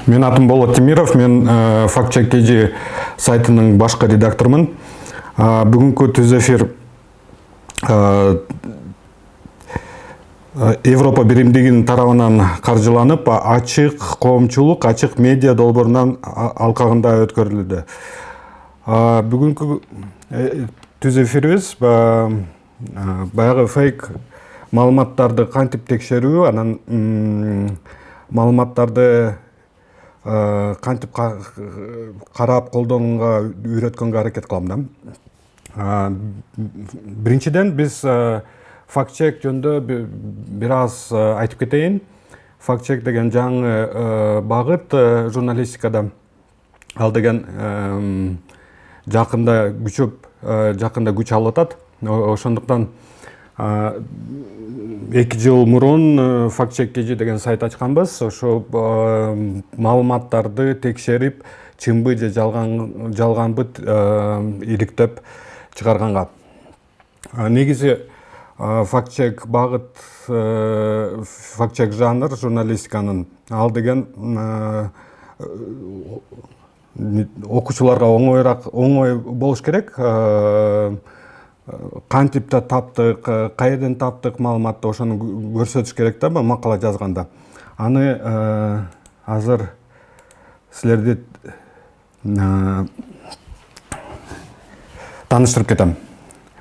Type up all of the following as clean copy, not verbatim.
Мен атым Болот Темиров, мен Факт-чек KG сайтының башкы редакторумун. Бүгүнкү түз эфир Европа биримдигинин тарабынан каржыланып, ачык коомчулук, ачык медиа долбоорунун алкагында өткөрүлүүдө. Бүгүнкү түз эфирибиз баягы фейк маалыматтарды кантип текшерүү, анан маалыматтарды кантип карап колдонууга үйрөткөнгө аракет кылам да. Биринчиден биз факт-чек жөнүндө бир аз айтып кетейин. Факт-чек деген жаңы багыт журналистикада. Ал деген жакында күч алып атат. Ошондуктан 2 жыл мурун Факт-чек KG деген сайт ачканбыз. Ошо маалыматтарды текшерип, чынбы же жалганбы иликтеп чыгарганга. Негизи факт-чек багыт, факт-чек жанр журналистиканын. Ал деген окуучуларга оңой болуш керек. Кантип таптык, кайерден таптык маалыматты, ошону көрсөтүш керек да макала жазганда. Аны азыр силерди тааныштырып кетем.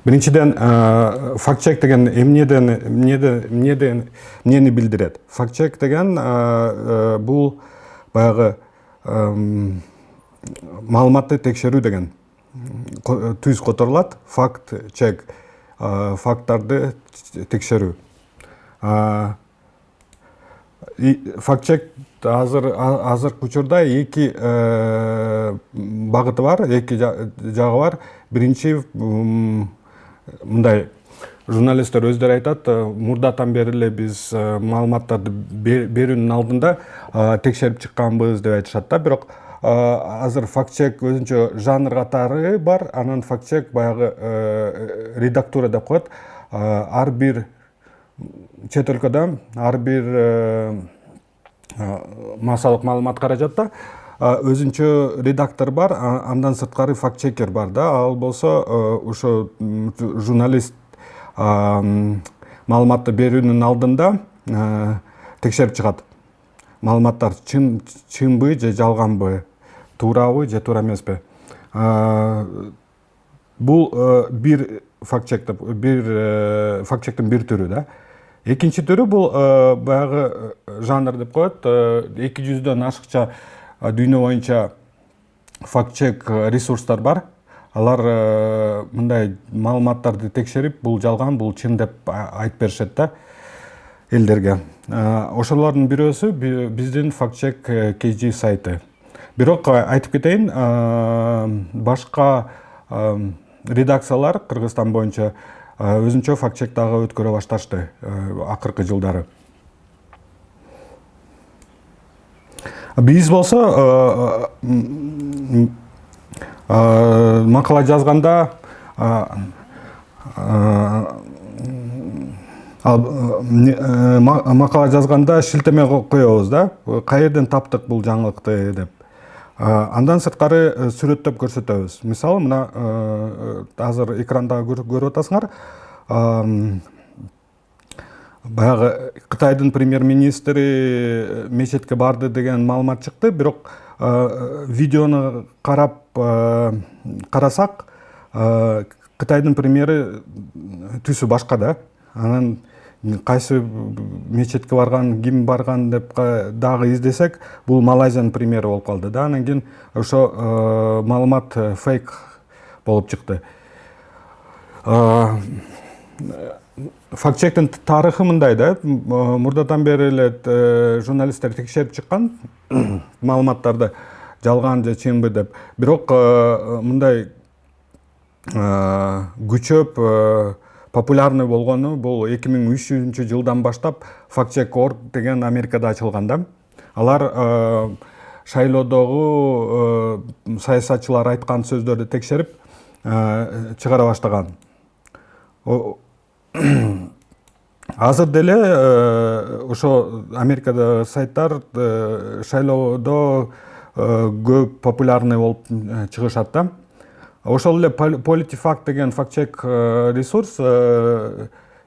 Биринчиден, факт-чек деген эмнени билдирет? Факт-чек деген бул баягы маалыматты текшерүү деген түз которулат. Факт-чек факттарды текшерүү. Факт-чек азыркы учурда эки багыты бар, эки жагы бар. Биринчи, мындай, журналисттер өздөрү айтат, мурдатан бери эле биз маалыматтарды берүүнүн алдында текшерип чыкканбыз деп айтышат да. Бирок азыр факт-чек өзүнчө жанр катары бар. Анан факт-чек баягы редактура деп коет. Ар бир чет өлкөдө ар бир массалык маалымат каражатта өзүнчө редактор бар, андан сырткары факт-чекер бар да. Ал болсо ошо журналист маалыматты берүүнүн алдында текшерип чыгат. Маалыматтар чынбы же жалганбы, туурабы же туура эмеспи. Бул бир факт-чектин бир түрү да. Экинчи түрү бул баягы жанр деп коет. 200дөн ашыкча дүйнө боюнча факт-чек ресурстар бар. Алар мындай маалыматтарды текшерип, бул жалган, бул чын деп айтып беришет да элдерге. Ошолордун бирөөсү биздин Факт-чек KG сайты. Бирок айтып кетейин, башка редакциялар Кыргызстан боюнча өзүнчө факт-чек дагы өткөрө башташты акыркы жылдары. Биз болсо макала жазганда шилтеме коебуз да. Кайерден таптык бул жаңылыкты деп. Андан сырткары сүрөттөп көрсөтөбүз. Мисалы, мына азыр экранда көрүп атасыңар. Баягы Кытайдын премьер-министри мечетке барды деген маалымат чыкты, бирок видеону карасак, Кытайдын премьери түсү башка да. Анан кайсы мечетке барган, ким барган деп дагы издесек, бул Малайзиянын премьери болуп калды да. Анан кийин ошо маалымат фейк болуп чыкты. Факт-чектин тарыхы мындай да. Мурдатан бери эле журналисттер текшерип чыккан маалыматтарды жалган же чынбы деп. Бирок мындай күчөп популярный болгону бул 2003 жылдан баштап Fact-check.org деген Америкада ачылган да. Алар шайлоодогу саясатчылар айткан сөздөрдү текшерип чыгара баштаган. азыр деле ошо Америкада сайттар шайлоодо көп популярный болуп чыгышат да. Ошол эле PolitiFact деген фактчек ресурс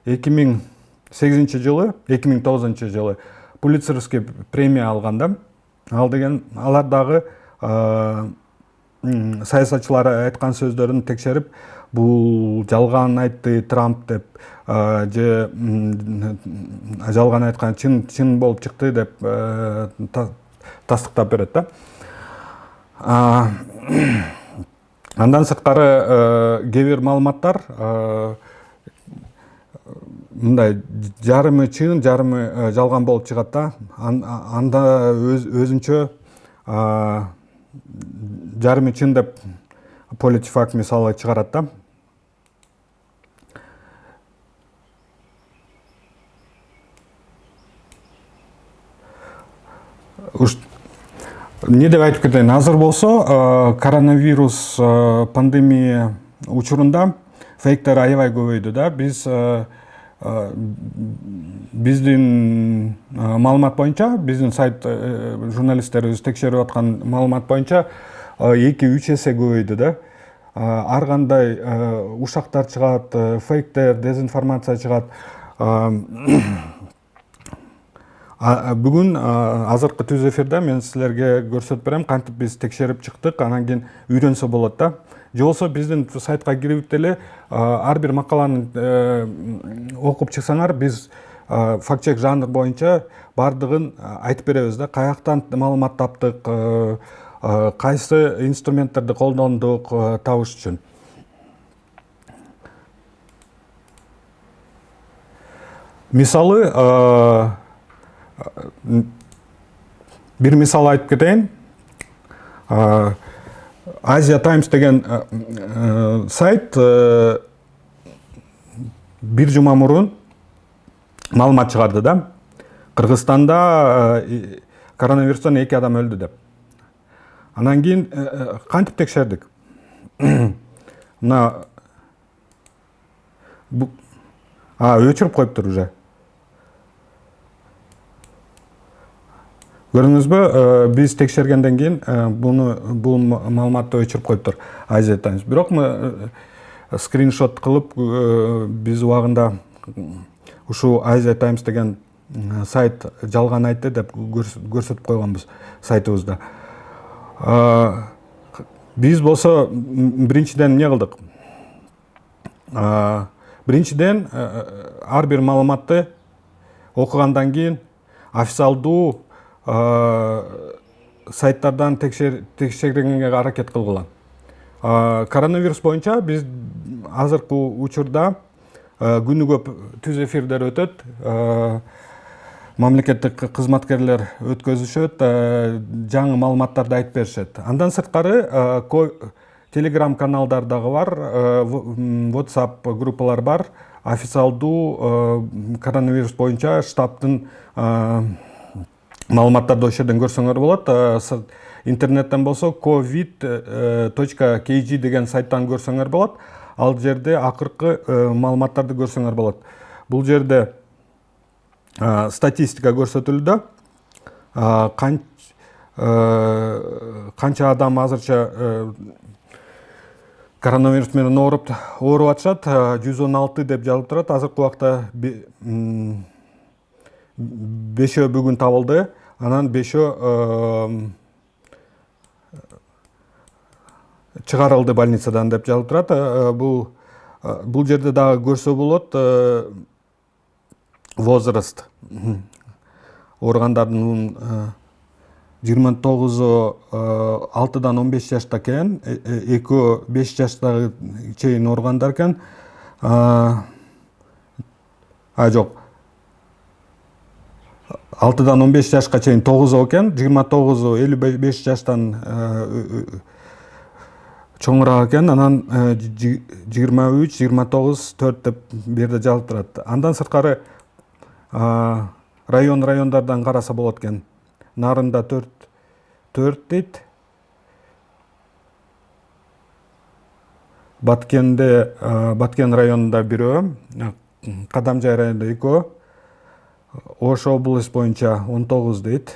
2008 жылы, 2009 жылы Пулитцеровский премия алган да. Алар дагы саясатчылар айткан сөздөрүн текшерип, бул жалган айтты Трамп деп, же жалган айткан чын болуп чыкты деп тастыктап берет да. Андан сырткары кээ бир маалыматтар мындай жарымы чын, жарымы жалган болуп чыгат да. Анда өзүнчө жарымы чын деп PolitiFact мисалы чыгарат да. Не деп айтып кетейин, азыр болсо коронавирус пандемия учурунда фейктер аябай көбөйдү да. Биздин маалымат боюнча, биздин сайт журналисттерибиз текшерип аткан маалымат боюнча 2-3 эсе көбөйдү да. Ар кандай ушактар чыгат, фейктер, дезинформация чыгат. Бүгүн азыркы түз эфирде мен силерге көрсөтүп берем, кантип биз текшерип чыктык, анан кийин үйрөнсө болот да. Же болбосо биздин сайтка кирип деле ар бир макаланы окуп чыксаңар, биз фактчек жанр боюнча бардыгын айтып беребиз да. Каяктан маалымат таптык, кайсы инструменттерди колдондук табыш үчүн. Мисалы, бир мисал айтып кетейин. Asia Times деген сайт бир жума мурун маалымат чыгарды да. Кыргызстанда коронавирустан 2 адам өлдү деп. Анан кийин кантип текшердик? Мына өчүрүп коюптур уже. Көрдүңүзбү? Биз текшергенден кийин бул маалыматты өчүрүп коюптур Asia Times. Бирок скриншот кылып биз убагында ушу Asia Times деген сайт жалган айтты деп көрсөтүп койгонбуз сайтыбызда. Биз болсо биринчиден эмне кылдык? Биринчиден ар бир маалыматты окугандан кийин официалдуу сайттардан текшергенге аракет кылгыла. Коронавирус боюнча биз азыркы учурда күнү көп түз эфирдер өтөт. Мамлекеттик кызматкерлер өткөзүшөт, жаңы маалыматтарды айтып беришет. Андан сырткары Telegram каналдар дагы бар, WhatsApp группалар бар. Официалдуу коронавирус боюнча штабтын маалыматтарды ошол жерден көрсөңөр болот. Интернеттен болсо covid.kg деген сайттан көрсөңөр болот. Ал жерде акыркы маалыматтарды көрсөңөр болот. Бул жерде статистика көрсөтүлдү. Канча адам азырча коронавирус менен ооруп атышат? 116 деп жазылып турат. Азыркы убакта 5 бүгүн табылды. Анан 5 чыгарылды больницадан деп жазылып турат. Бул жерде дагы көрсө болот возраст. Ооругандардын 29 6-дан 15 жашта экен, 2-5 жаштагы чейин ооругандар экен. Жок. 6-дан 15 жашка чейин 9 экен, 29 55 жаштан чоңураак экен, анан 23 29 4 деп берде жазылып турат. Андан сырткары райондардан караса болот экен. Нарында 4 дейт. Баткен районунда 1, Кадамжай районунда 2, Ош область боюнча 19 дейт.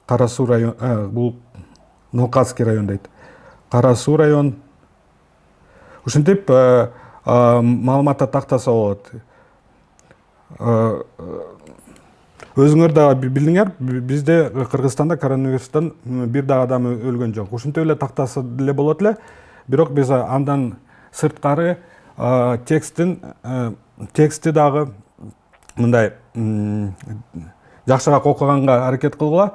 Кара Суу район, бул Нокатский район дейт. Кара Суу район. Ушинтип маалыматты тактаса болот. Өзүңөр дагы билдиңер, бизде Кыргызстанда коронавирустан бир да адам өлгөн жок. Ушинтип эле тактаса деле болот эле. Бирок биз андан сырткары тексти дагы мындай жакшыраак окуганга аракет кылгыла.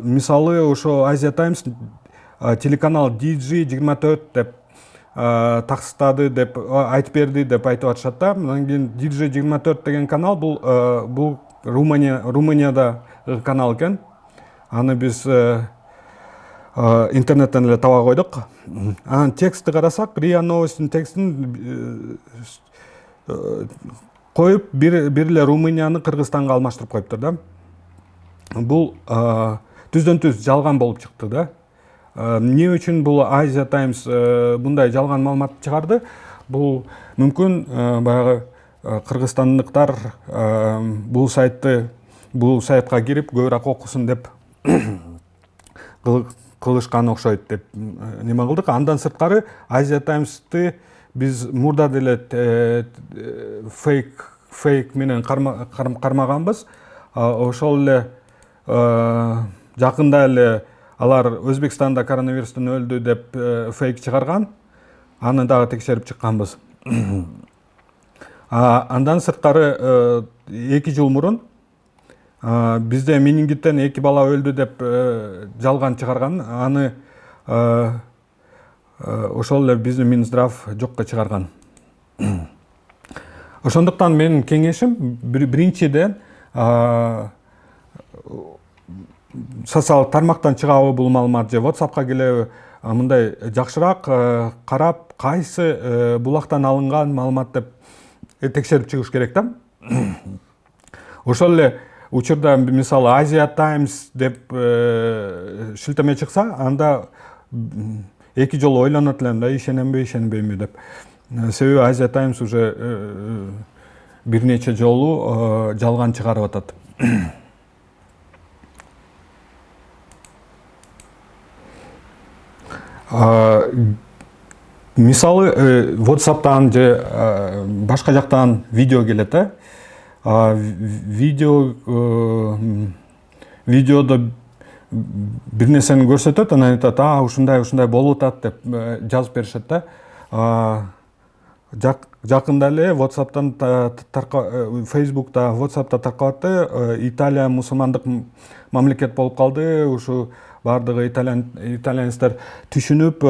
Мисалы ошо Asia Times телеканал DG24 деп таксыстады деп айтып берди деп айтып атышат да. Андан кийин DG24 деген канал бул Румынияда канал экен. Аны биз интернеттен эле таба койдук. Анан текстти карасак, РИА Новостьтин текстин коюп бир эле Румынияны Кыргызстанга алмаштырып коюптур да. Бул түздөн түз жалган болуп чыкты да. Эмне үчүн бул Asia Times мындай жалган маалымат чыгарды? Бул мүмкүн баягы кыргызстандыктар бул сайтка кирип көбүрөөк окусун деп кылышкан окшойт деп неме кылдык. Андан сырткары Asia Times'ты биз мурда деле фейк менен кармаганбыз. Ошол эле жакында эле алар Өзбекстанда коронавирустан өлдү деп фейк чыгарган. Аны дагы текшерип чыкканбыз. Андан сырткары 2 жыл мурун бизде менингиттен 2 бала өлдү деп жалган чыгарган. Аны ошол эле биздин Минздрав жокко чыгарган. Ошондуктан менин кеңешим биринчиден социалдык тармактан чыгабы бул маалымат же WhatsAppка келеби, мындай жакшыраак карап, кайсы булактан алынган маалымат деп текшерип чыгыш керек да. Ошол эле учурда мисалы Asia Times деп шилтеме чыкса, анда 2 жолу ойлонот элем да, ишенемби деп. Себеби Asia Times уже бир нече жолу жалган чыгарып атат. Мисалы WhatsApp'тан же башка жактан видео келет. Видеодо бир нерсени көрсөтөт, анан айтат, ушундай болуп атат деп жазып беришет да. Жакында эле WhatsApp'тан Facebook'та, WhatsApp'та таркап атты. Италия мусулмандык мамлекет болуп калды. Ушу бардыгы итальянецтер түшүнүп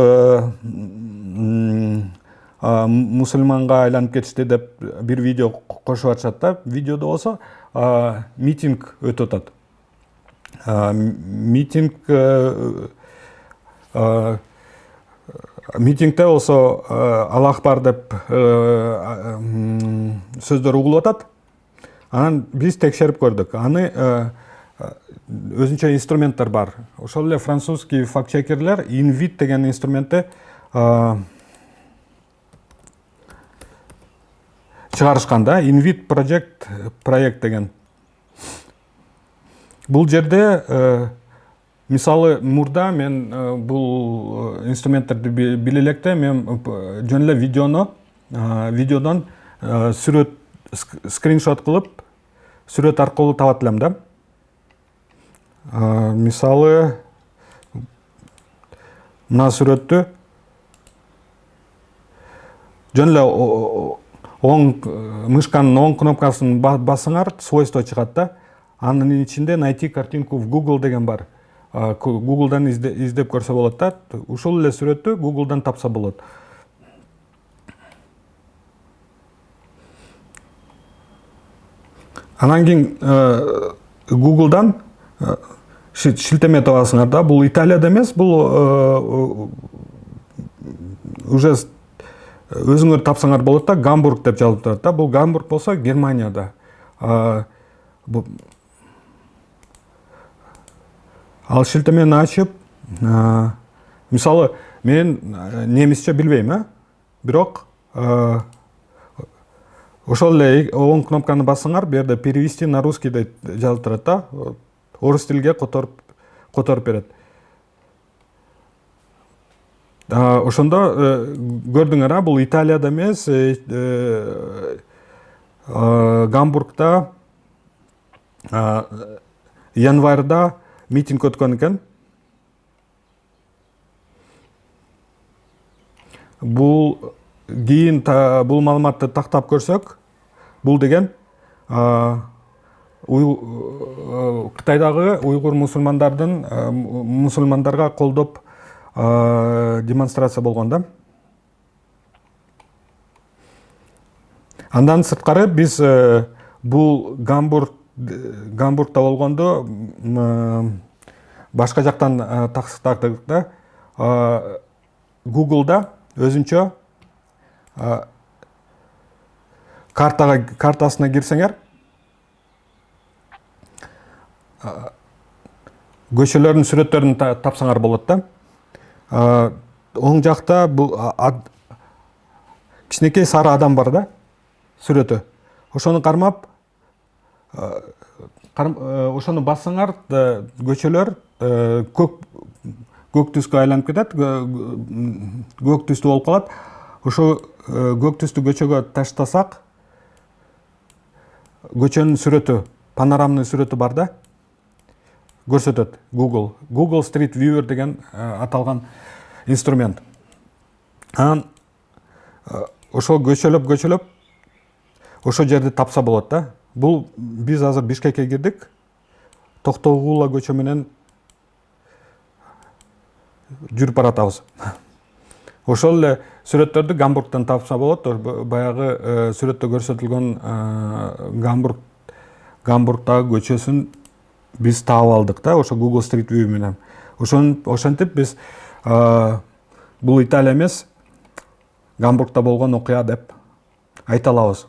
мусулманга айланып кетишти деп бир видео кошуп атышат да. Видеодо болсо митинг өтүп атат. Митингде болсо Аллах бар деп сөздөр угулуп атат. Анан биз текшерип көрдүк. Аны өзүнчө инструменттер бар. Ошол эле французский фактчекерлер Invit деген инструментти чыгарышкан да. Invit проект деген. Бул жерде мисалы мурда мен бул инструменттерди биле электе мен жөн эле видеодон сүрөт скриншот кылып сүрөт аркылуу табат элем да. Мисалы мына сүрөттү жөн эле мышканын оң кнопкасын басыңар, свойство чыгат да. Анын ичинде найти картинку в Google деген бар. Google'дан издеп көрсө болот да. Ушул эле сүрөттү Google'дан тапса болот. Анан кийин Google'дан шилтеме табасыңар да. Бул Италияда эмес, бул уже өзүңөр тапсаңар болот да. Гамбург деп жазылып турат да. Бул Гамбург болсо Германияда. Ал шилтемени ачып, мисалы мен немисче билбейм, бирок Ошол эле оң кнопканы бассаңар, бу жерде перевести на русский деп жазып турат да. Орус тилге которуп берет. Ошондо көрдүңөр, бул Италияда эмес, Гамбургда январда митинг өткөн экен. Бул кийин бул маалыматты тактап көрсөк, бул деген Кытайдагы уйгур мусулмандарга колдоп демонстрация болгон да. Андан сырткары биз бул Гамбургда болгондо башка жактан тактыктадык да. Google'да өзүнчө картасына кирсеңер, көчөлөрдүн сүрөттөрүн тапсаңар болот да. Оң жакта бул кичинекей сары адам бар да, сүрөтү. Ошону кармап, ошону бассаңар, көчөлөр көк түскө айланып кетет, көк түстүү болуп калат. Ошо көк түстүү көчөгө таштасак, көчөнүн сүрөтү, панорамный сүрөтү бар да, көрсөтөт Google Street Viewer деген аталган инструмент. Ошо көчөлөп ошо жерди тапса болот да. Бул биз азыр Бишкекке кирдик. Токтогула көчө менен жүрүп баратабыз. Ошол эле сүрөттөрдү Гамбургтан тапса болот. Баягы сүрөттө көрсөтүлгөн Гамбургдагы көчөсүн биз таап алдык да, ошо Google Street View менен. Ошентип биз бул Италия эмес, Гамбургда болгон окуя деп айта алабыз.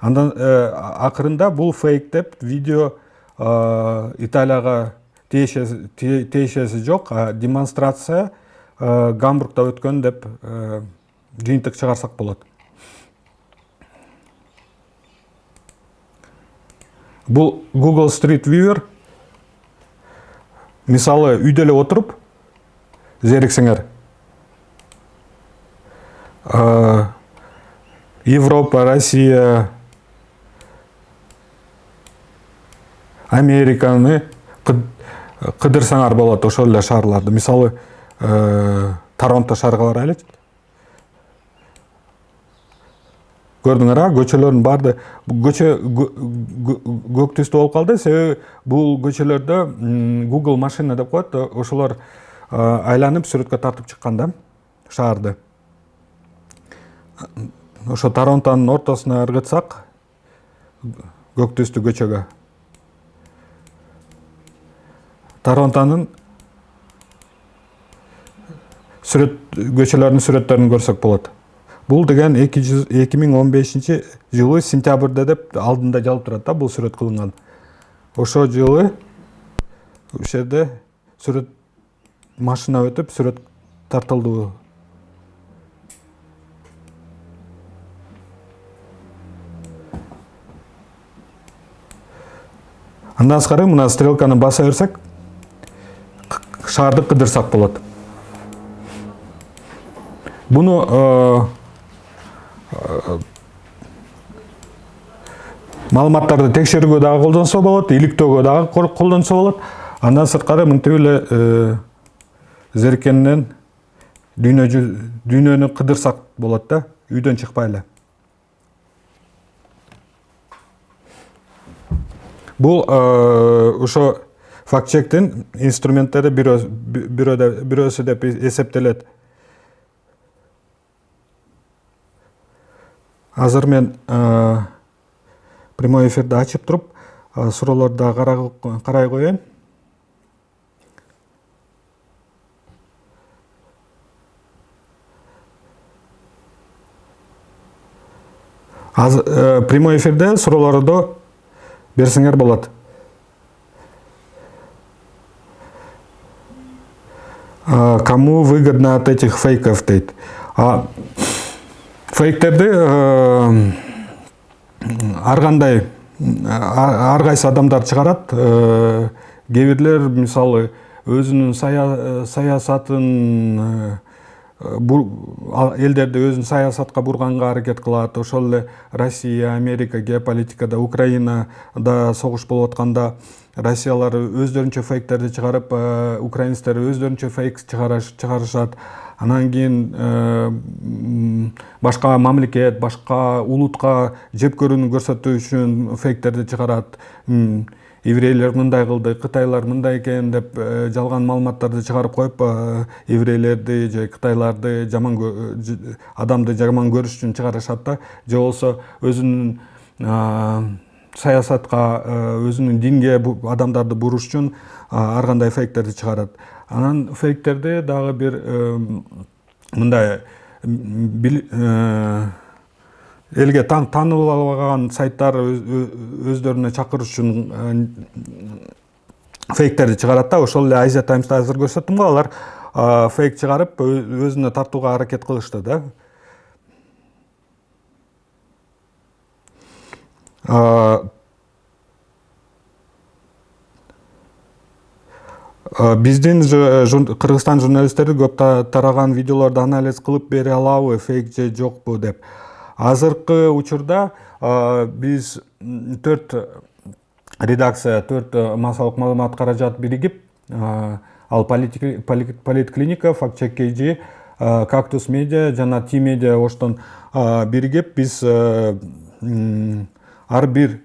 Андан акырында бул фейк деп видео Италияга тиешеси жок, демонстрация Гамбургда өткөн деп жыйынтык чыгарсак болот. Бул Google Street Viewer, мисалы үйдө эле отуруп зериксеңер, Европа, Россия, Американы кыдырсаңар болот, ошол эле шаарларды. Мисалы Торонто шаарга барайлычы. Көрдүңөр, көчөлөрдүн баарды көчө көк түстүү болуп калды. Себеби бул көчөлөрдө Google машина деп коет, ошолор айланып сүрөткө тартып чыккан да шаарды. Ошо Торонтонун ортосуна ыргытсак көк түстүү көчөгө, Торонтонун көчөлөрүнүн сүрөттөрүн көрсөк болот. Бул деген 2015 жылы сентябрда деп алдында жазылып турат да, бул сүрөт кылынган. Ошо жылы ушул жерде сүрөт машина өтүп, сүрөт тартылды. Андан сырткары мына стрелканы баса берсек, шаарды кыдырсак болот. Буну маалыматтарды текшерүүгө дагы колдонсо болот, иликтөөгө дагы колдонсо болот. Андан сырткары мынтип эле зериккенден дүйнөнү кыдырсак болот да, үйдөн чыкпай эле. Бул ошо факт-чектин инструменттери бирөөсү деп эсептелет. Азыр мен прямой эфирди ачып туруп, суроолорду карай коеюн. Прямой эфирде суроолорду берсеңер болот. Кому выгодно от этих фейков дейт? Фейктерди ар кайсы адамдар чыгарат. Кээ бирлер мисалы өзүнүн саясатын элдерди өзүнүн саясатка бурганга аракет кылат. Ошол эле Россия, Америка геополитикада, Украинада согуш болуп атканда Россиялар өздөрүнчө фейктерди чыгарып, украинецтер өздөрүнчө фейк чыгарышат. Анан кийин башка мамлекет, башка улутка жеп көрүүнү көрсөтүү үчүн фейктерди чыгарат. Еврейлер мындай кылды, кытайлар мындай экен деп жалган маалыматтарды чыгарып коюп, еврейлерди же кытайларды адамды жаман көрүш үчүн чыгарышат да. Же болбосо өзүнүн саясатка, өзүнүн динге адамдарды буруш үчүн ар кандай фейктерди чыгарат. Анан фейктерди дагы бир мындай элге таанылбаган сайттар өздөрүнө чакырыш үчүн фейктерди чыгарат да. Ошол эле Asia Times'та азыр көрсөттүм го, алар фейк чыгарып өзүнө тартууга аракет кылышты да. Биздин Кыргызстан журналисттери көп тараган видеолорду анализ кылып бере алабы, фейк же жокпу деп. Азыркы учурда биз 4 редакция, 4 массалык маалымат каражат биригип, ал Политклиника, Fact Check KG, Cactus Media жана T-Media оштон биригип биз ар бир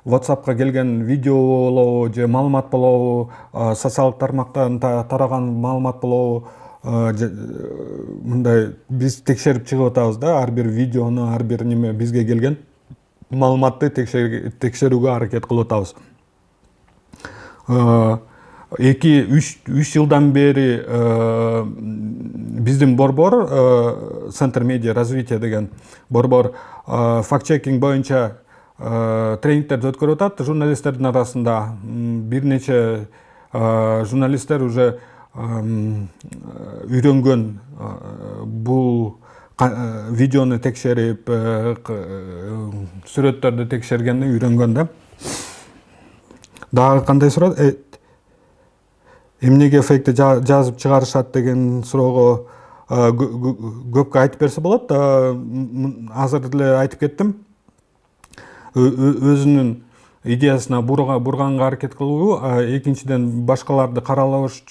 WhatsApp'ка келген видео болобу же маалымат болобу, социалдык тармактан тараган маалымат болобу, мындай биз текшерип чыгып атабыз да. Ар бир видеону, ар бир неме бизге келген маалыматты текшерүүгө аракет кылып атабыз. 2-3 жылдан бери биздин борбор, Центр медиа развития деген борбор, факт-чекинг боюнча тренингтерди өткөрүп атат журналисттердин арасында. Бир нече журналисттер уже үйрөнгөн, бул видеону текшерип, сүрөттөрдү текшергенди үйрөнгөн да. Дагы кандай суроо? Эмнеге фейкти жазып чыгарышат деген суроого көпкө айтып берсе болот. Азыр эле айтып кеттим. Өзүнүн идеясына бурганга аракет кылуу, экинчиден башкаларды каралаш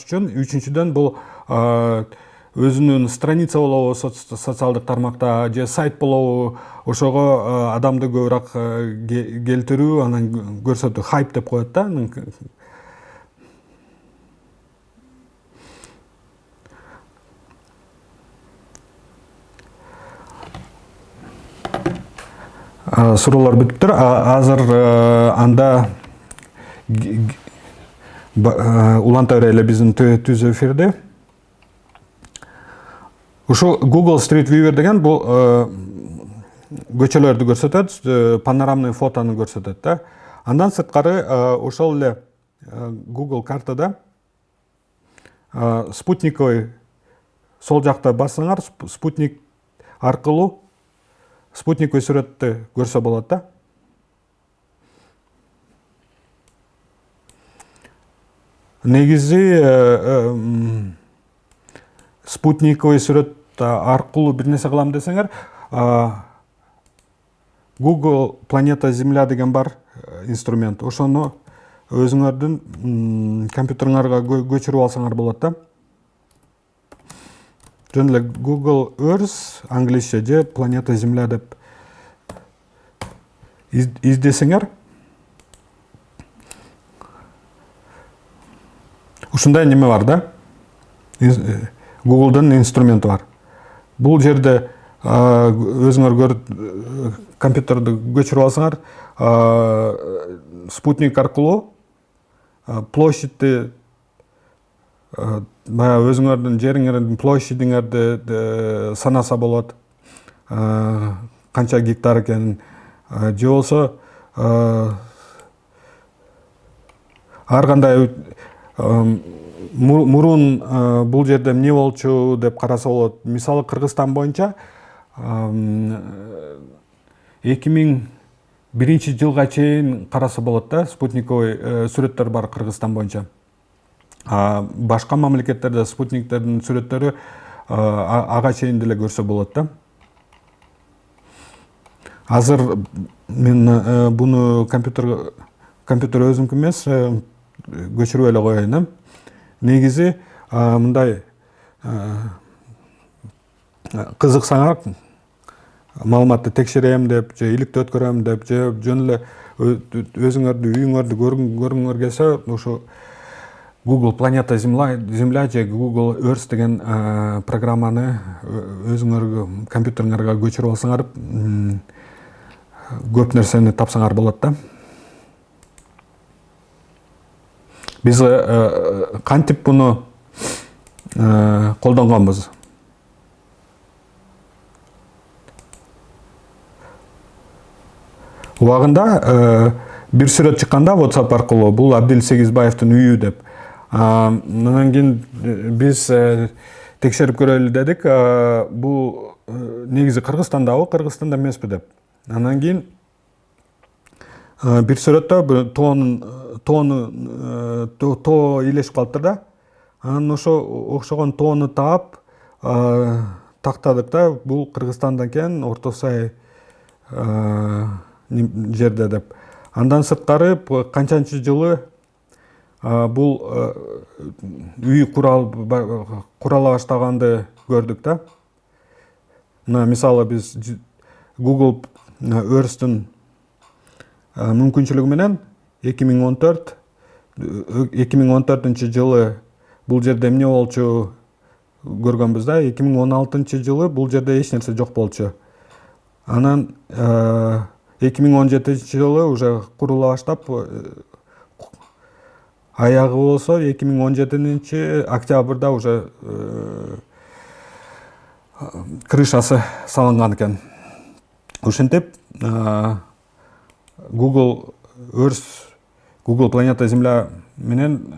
үчүн, үчүнчүдөн бул өзүнүн страница болобу социалдык тармакта же сайт болобу, ошого адамды көбүрөөк келтирүү, анан көрсөтүү, хайп деп коет да. Суроолор бүтүптүр. Азыр анда уланта берели биздин түз эфирде. Ушу Google Street Viewer деген бул көчөлөрдү көрсөтөт, панорамный фотону көрсөтөт да. Андан сырткары ошол эле Google картада спутниковый сол жакта бассаңар, спутник аркылуу спутниковый сүрөттү көрсө болот да. Негизи спутниковый сүрөт аркылуу бир нерсе кылам десеңер, Google Планета Земля деген бар инструмент. Ошону өзүңөрдүн компьютериңарга көчүрүп алсаңар болот да. Жөн эле Google Earth англисче же Планета Земля деп издесеңер, ушундай неме бар да. Google'дун инструменти бар. Бул жерде өзүңөр компьютерди көчүрүп алсаңар, спутник аркылуу площадьти, баягы өзүңөрдүн жериңердин площадьиңерди санаса болот, канча гектар экенин. Же болсо ар кандай мурун бул жерде эмне болчу деп караса болот. Мисалы Кыргызстан боюнча 2001 жылга чейин караса болот да, спутниковый сүрөттөр бар Кыргызстан боюнча. Башка мамлекеттерде спутниктердин сүрөттөрү ага чейин деле көрсө болот да. Азыр мен буну компьютер өзүмкү эмес, көчүрүп эле коеюн. Негизи мындай кызыксаңар, маалыматты текшерем деп, же иликтөө өткөрөм деп, же жөн эле өзүңөрдү үйүңөрдү көргүңөр келсе, ошо Google Планета Земля же Google Earth деген программаны өзүңөргө компьютериңерге көчүрүп алсаңар, көп нерсени тапсаңар болот да. Биз кантип буну колдонгонбуз? Убагында бир сүрөт чыкканда WhatsApp аркылуу, бул Абдил Сегизбаевдин үйү деп. Анан кийин биз текшерип көрөлү дедик. Бул негизи Кыргызстандабы, Кыргызстанда эмеспи деп. Анан кийин бир сүрөттө тоо илешип калыптыр да. Анан ошо окшогон тоону таап тактадык да. Бул Кыргызстанда экен, Орто Сай жерде деп. Андан сырткары канчанчы жылы бул үй курала баштаганды көрдүк да. Мисалы биз Google Earth'тун мүмкүнчүлүгү менен 2014 жылы бул жерде эмне болчу көргөнбүз да. 2016 жылы бул жерде эч нерсе жок болчу. Анан 2017 жылы уже курула баштап, аягы болсо 2017 октябрда уже крышасы салынган экен. Ошентип Google Earth, Google Планета Земля менен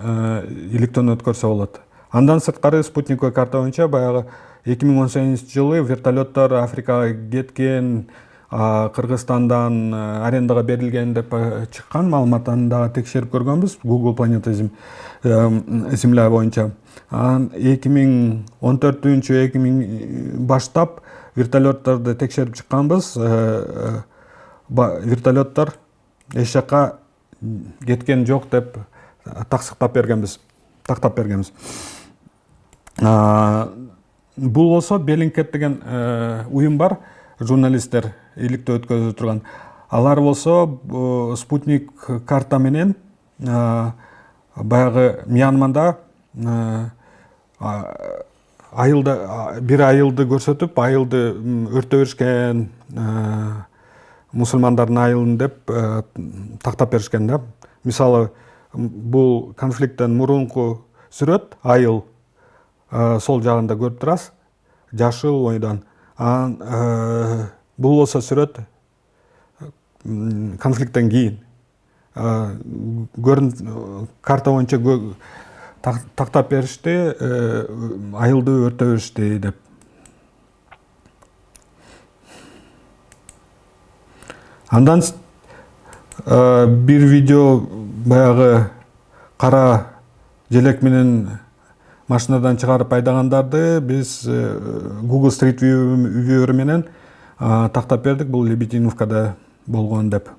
иликтөөнү өткөрсө болот. Андан сырткары спутниковый карта боюнча баягы 2018 жылы вертолеттор Африкага кеткен, Кыргызстандан арендага берилген деп чыккан маалыматтарды дагы текшерип көргөнбүз Google Планета Земля боюнча. 2014 баштап вертолетторду текшерип чыкканбыз. Вертолеттор эч жака кеткен жок деп тактап бергенбиз. Бул болсо Bellingcat деген уюм бар, журналисттер иликтөө өткөзүп турган. Алар болсо спутник карта менен баягы Мьянмада бир айылды көрсөтүп, айылды өртөп беришкен, мусулмандардын айылын деп тактап беришкен да. Мисалы, бул конфликттен мурунку сүрөт, айыл сол жагында көрүп турасыз, жашыл ойдан. Бул болсо сүрөт конфликттен кийин. Карта боюнча тактап беришти, айылды өртөп беришти деп. Андан бир видео баягы кара желек менен машинадан чыгарып айдагандарды биз Google Street View менен тактап бердик. Бул Лебединовкада болгон деп.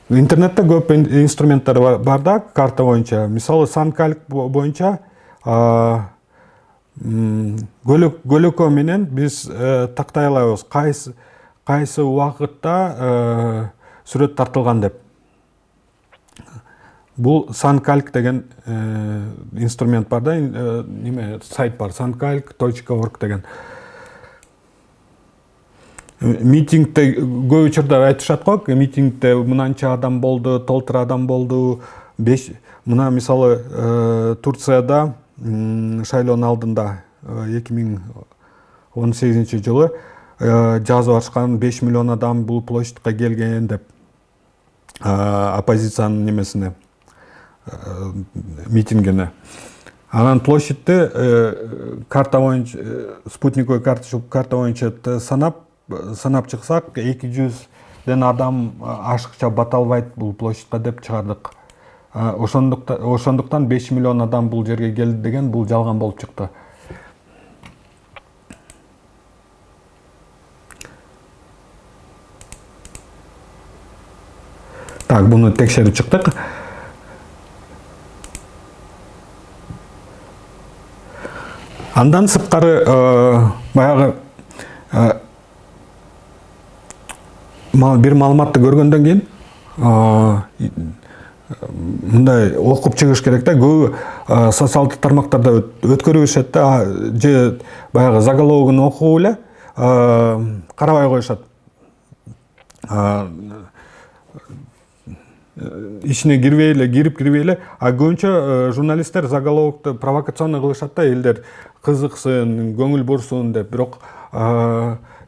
Интернетте көп инструменттер бар да карта боюнча. Мисалы, SunCalc боюнча көлөкө менен биз тактай алабыз, кайсы убакытта сүрөт тартылган деп. Бул SunCalc деген инструмент бар да, сайт бар, suncalc.org деген. Митингде көп учурда айтышат го, митингде мынанча адам болду, толтура адам болду. Мына мисалы Турцияда шайлоонун алдында 2018 жылы жазып ачкан 5 миллион адам бул площадька келген деп, оппозициянын немесине, митингине. Анан площадьти карта боюнча, спутниковый карта боюнча санап чыксак 200ден адам ашыкча бата албайт бул площадька деп чыгардык. Ошондуктан 5 миллион адам бул жерге келди деген бул жалган болуп чыкты. Так, буну текшерип чыктык. Андан сырткары баягы бир маалыматты көргөндөн кийин мындай окуп чыгыш керек да. Көбү социалдык тармактарда өткөрүшөт да, же баягы заголовогун окуп эле карабай коюшат. Ичине кирип кирбей эле, а көбүнчө журналисттер заголовокту провокационный кылышат да, элдер кызыксын, көңүл бурсун деп. Бирок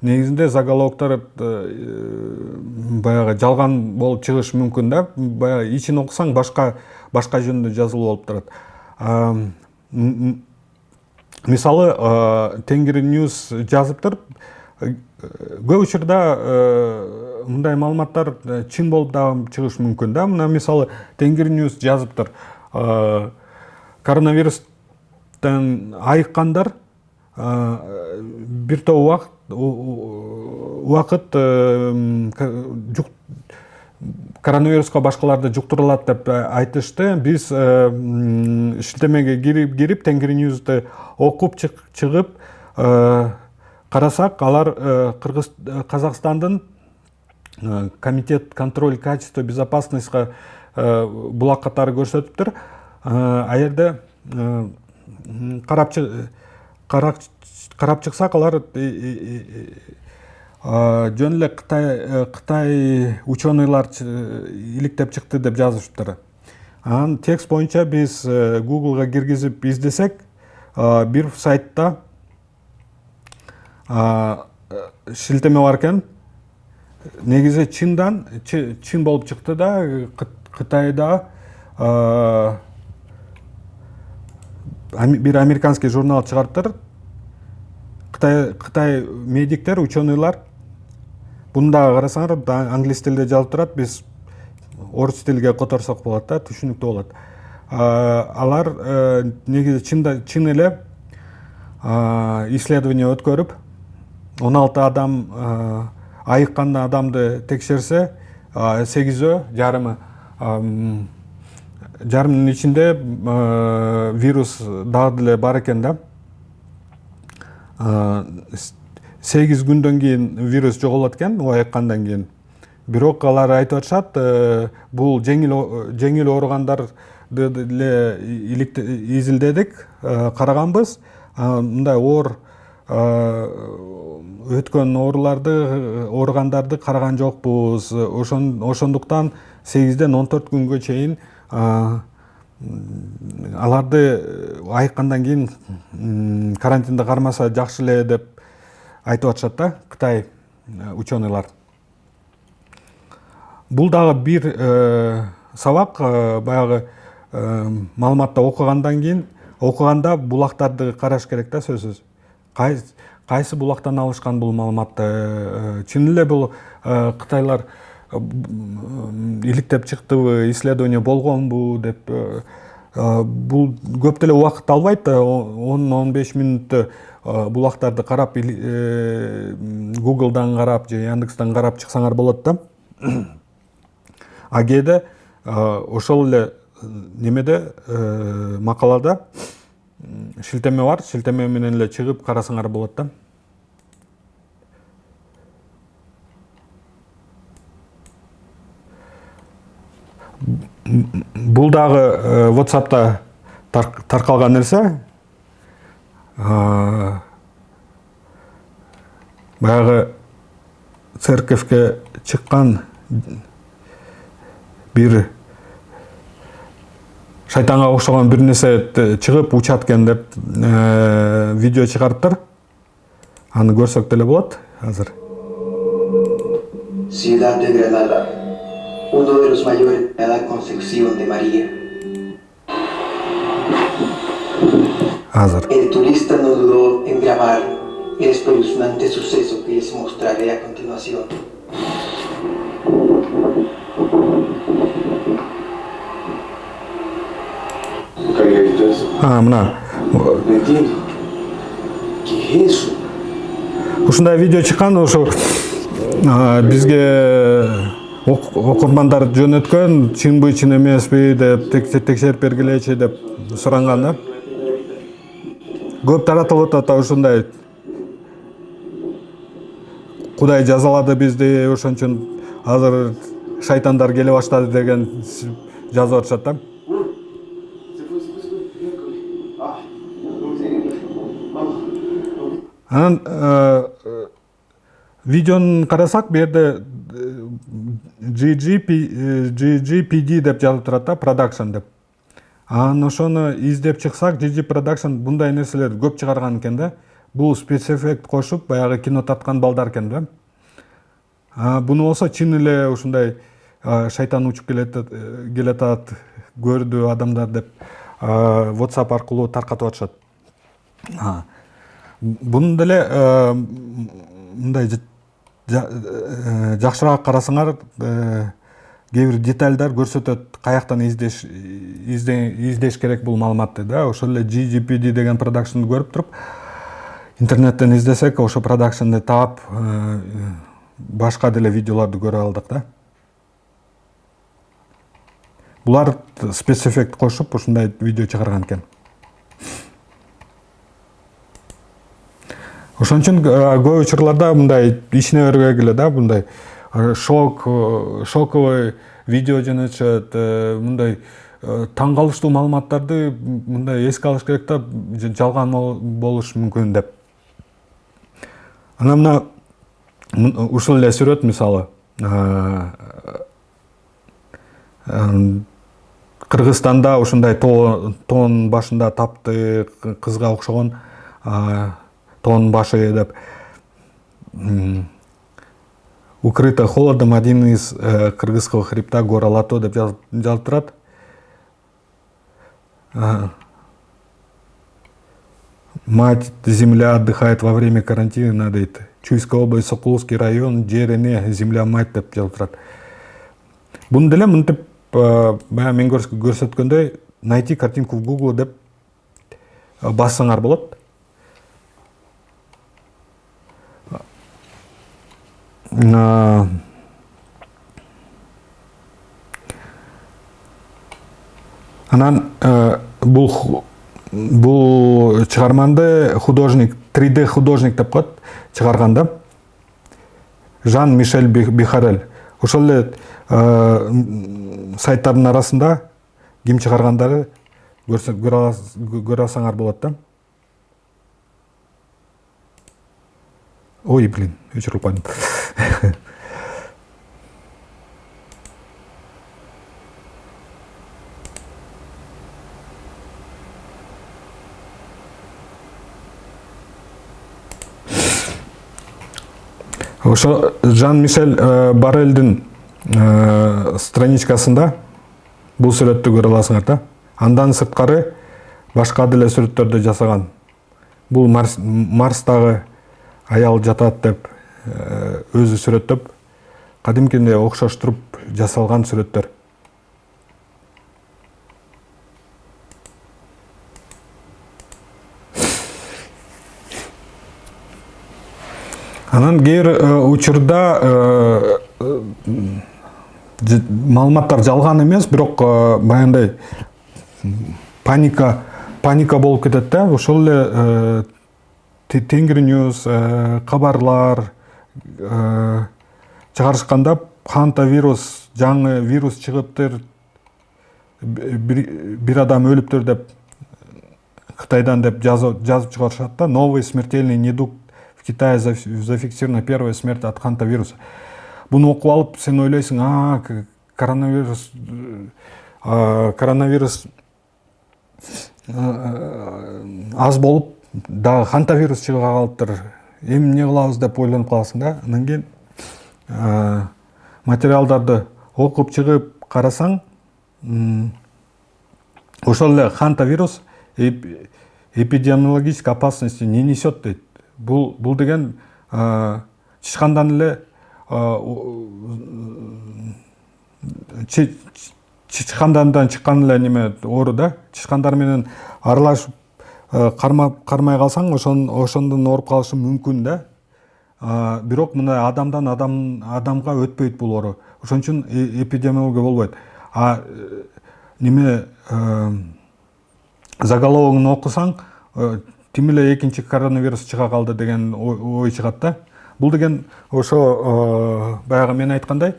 негизинде заголовоктор баягы жалган болуп чыгышы мүмкүн да. Баягы ичин окусаң башка жөнүндө жазылып болуп турат. Мисалы, Тенгри News жазыптыр. Көп учурда мындай маалыматтар чын болуп дагы чыгышы мүмкүн да. Мына мисалы Тенгри News жазыптыр. Коронавирустан айыккандар бир топ убакыт коронавируска башкаларды жуктура деп айтышты. Биз шилтемеге кирип Тенгри News'ты окуп чыгып карасак, алар Казакстандын комитет контроль качества безопасностька булак катары көрсөтүптүр. Аерде карап чыксак, алар жөн эле Кытай ученыйлар иликтеп чыкты деп жазышыптыр. Анан текст боюнча биз Google'га киргизип издесек, бир сайтта шилтеме бар экен. Негизи чын болуп чыкты да. Кытайда бир американский журнал чыгарттыр. Кытай медиктер, ученыйлар. Буну дагы карасаңар, англис тилде жазылып турат. Биз орус тилге которсок болот да, түшүнүктүү болот. Алар негизи чын эле исследование өткөрүп, 16 адам айыккан адамды текшерсе, 8,5-жарымдын ичинде вирус дагы деле бар экен да. 8 күндөн кийин вирус жоголот экен, айыккандан кийин. Бирок алар айтып атышат, бул жеңил ооругандарды деле изилдедик, караганбыз. Мындай оор өткөн ооругандарды караган жокпуз. Ошондуктан 8ден 14 күнгө чейин аларды айыккандан кийин карантинде кармаса жакшы эле деп айтып атышат да, Кытай ученыйлар. Бул дагы бир сабак. Баягы маалыматты окуганда булактарды караш керек да, сөзсүз. Кайсы булактан алышкан бул маалыматты? Чын эле бул Кытайлар иликтеп чыктыбы, исследование болгонбу деп. Бул көп деле убакыт албайт. 10-15 мүнөттө булактарды карап, Google'дан карап же Яндекстен карап чыксаңар болот да. Агеде ошол эле немеде макалада шилтеме бар, шилтеме менен эле чыгып карасаңар болот да. Бул дагы WhatsApp'та таркалган нерсе. Баягы церковке чыккан бир шайтанга окшогон бир нерсе чыгып учат экен деп видео чыгарыптыр. Аны көрсөк деле болот азыр. Ciudad de Granada, uno de los mayores de la Concepción de María. азыр. El turista no dudó en grabar el espeluznante suceso que les mostraré a continuación. Nunca había visto eso. Мына No entiendo. ¿Qué es eso? ушундай видео чыккан, ошо бизге окурмандар жөнөткөн, чынбы чын эмеспи деп текшерип бергилечи деп суранган да. Көп таратылып атат ушундай. Кудай жазалады бизди, ошон үчүн азыр шайтандар келе баштады деген жазып атышат да. Анан видеону карасак, бу жерде GGPD деп жазып турат да, production деп. Анан ошону издеп чыксак, GG Production bunday нерселерди көп чыгарган экен да. Бул спецэффект кошуп, баягы кино тарткан балдар экен да. Буну болсо чын эле ушундай шайтан учуп келатат, көрдү адамдар деп WhatsApp аркылуу таркатып атышат. Буну деле мындай жакшыраак карасаңар, кээ бир детальдар көрсөтөт, каяктан издеш керек бул маалыматты да. Ошол эле GGPD деген продакшнду көрүп туруп, интернеттен издесек, ошо продакшнду таап, башка деле видеолорду көрө алдык да. Булар спецэффект кошуп, ушундай видео чыгарган экен. Ошон үчүн көп учурларда мындай ичине өргөгүлө да, мындай шоковый видео жөнөтүшөт, мындай таң калыштуу маалыматтарды мындай эске алыш керек да, жалган болушу мүмкүн деп. Анан мына ушул эле сүрөт, мисалы, Кыргызстанда ушундай тоонун башында тапты, кызга окшогон тоонун башы деп. Укрыто холодом один из кыргызского хребта гора Лато деп жазып турат. Мать земля отдыхает во время карантина, дейт. Чуйская область, Сокулский район, жерине земля мать деп жазып турат. Буну деле мынтип баягы мен көрсөткөндөй найти картинку в Google деп бассаңар болот. Анан бул чыгарманды художник, 3D художник деп коет, чыгарган да. Жан-Мишель Бихарель. Ошол эле сайттардын арасында ким чыгаргандары көрө алсаңар болот да. Ой, блин, өчүрүп калдым. Ошо Жан-Мишель Барельдин страничкасында бул сүрөттү көрө аласыңар да. Андан сырткары башка деле сүрөттөрдү жасаган. Бул Марстагы аял жатат деп өзү сүрөттөп, кадимкине окшоштуруп жасалган сүрөттөр. Анан кээ бир учурда маалыматтар жалган эмес, бирок баягындай паника болуп кетет да. Ошол эле Тенгри Ньюс, кабарлар чыгарышканда хантавирус, жаңы вирус чыгыптыр, бир адам өлүптүр деп Кытайдан деп жазып чыгарышат да. Новый смертельный недуг в Китае зафиксирована первая смерть от хантавируса. Буну окуп алып, сен ойлойсуң, коронавирус аз болуп, дагы хантавирус чыга калыптыр. Эми эмне кылабыз деп ойлонуп каласың да. Андан кийин материалдарды окуп чыгып карасаң, ошол эле хантавирус эпидемиологическая опасности не несет дейт. Бул деген чычкандан эле чычкандардан чыккан эле неме оору да. Чычкандар менен аралашып кармай калсаң ошондон ооруп калышың мүмкүн да. Бирок мына адамдан адамга өтпөйт бул оору. Ошон үчүн эпидемиология болбойт. Неме заголовогун окусаң, тим эле экинчи коронавирус чыга калды деген ой чыгат да. Бул деген ошо баягы мен айткандай,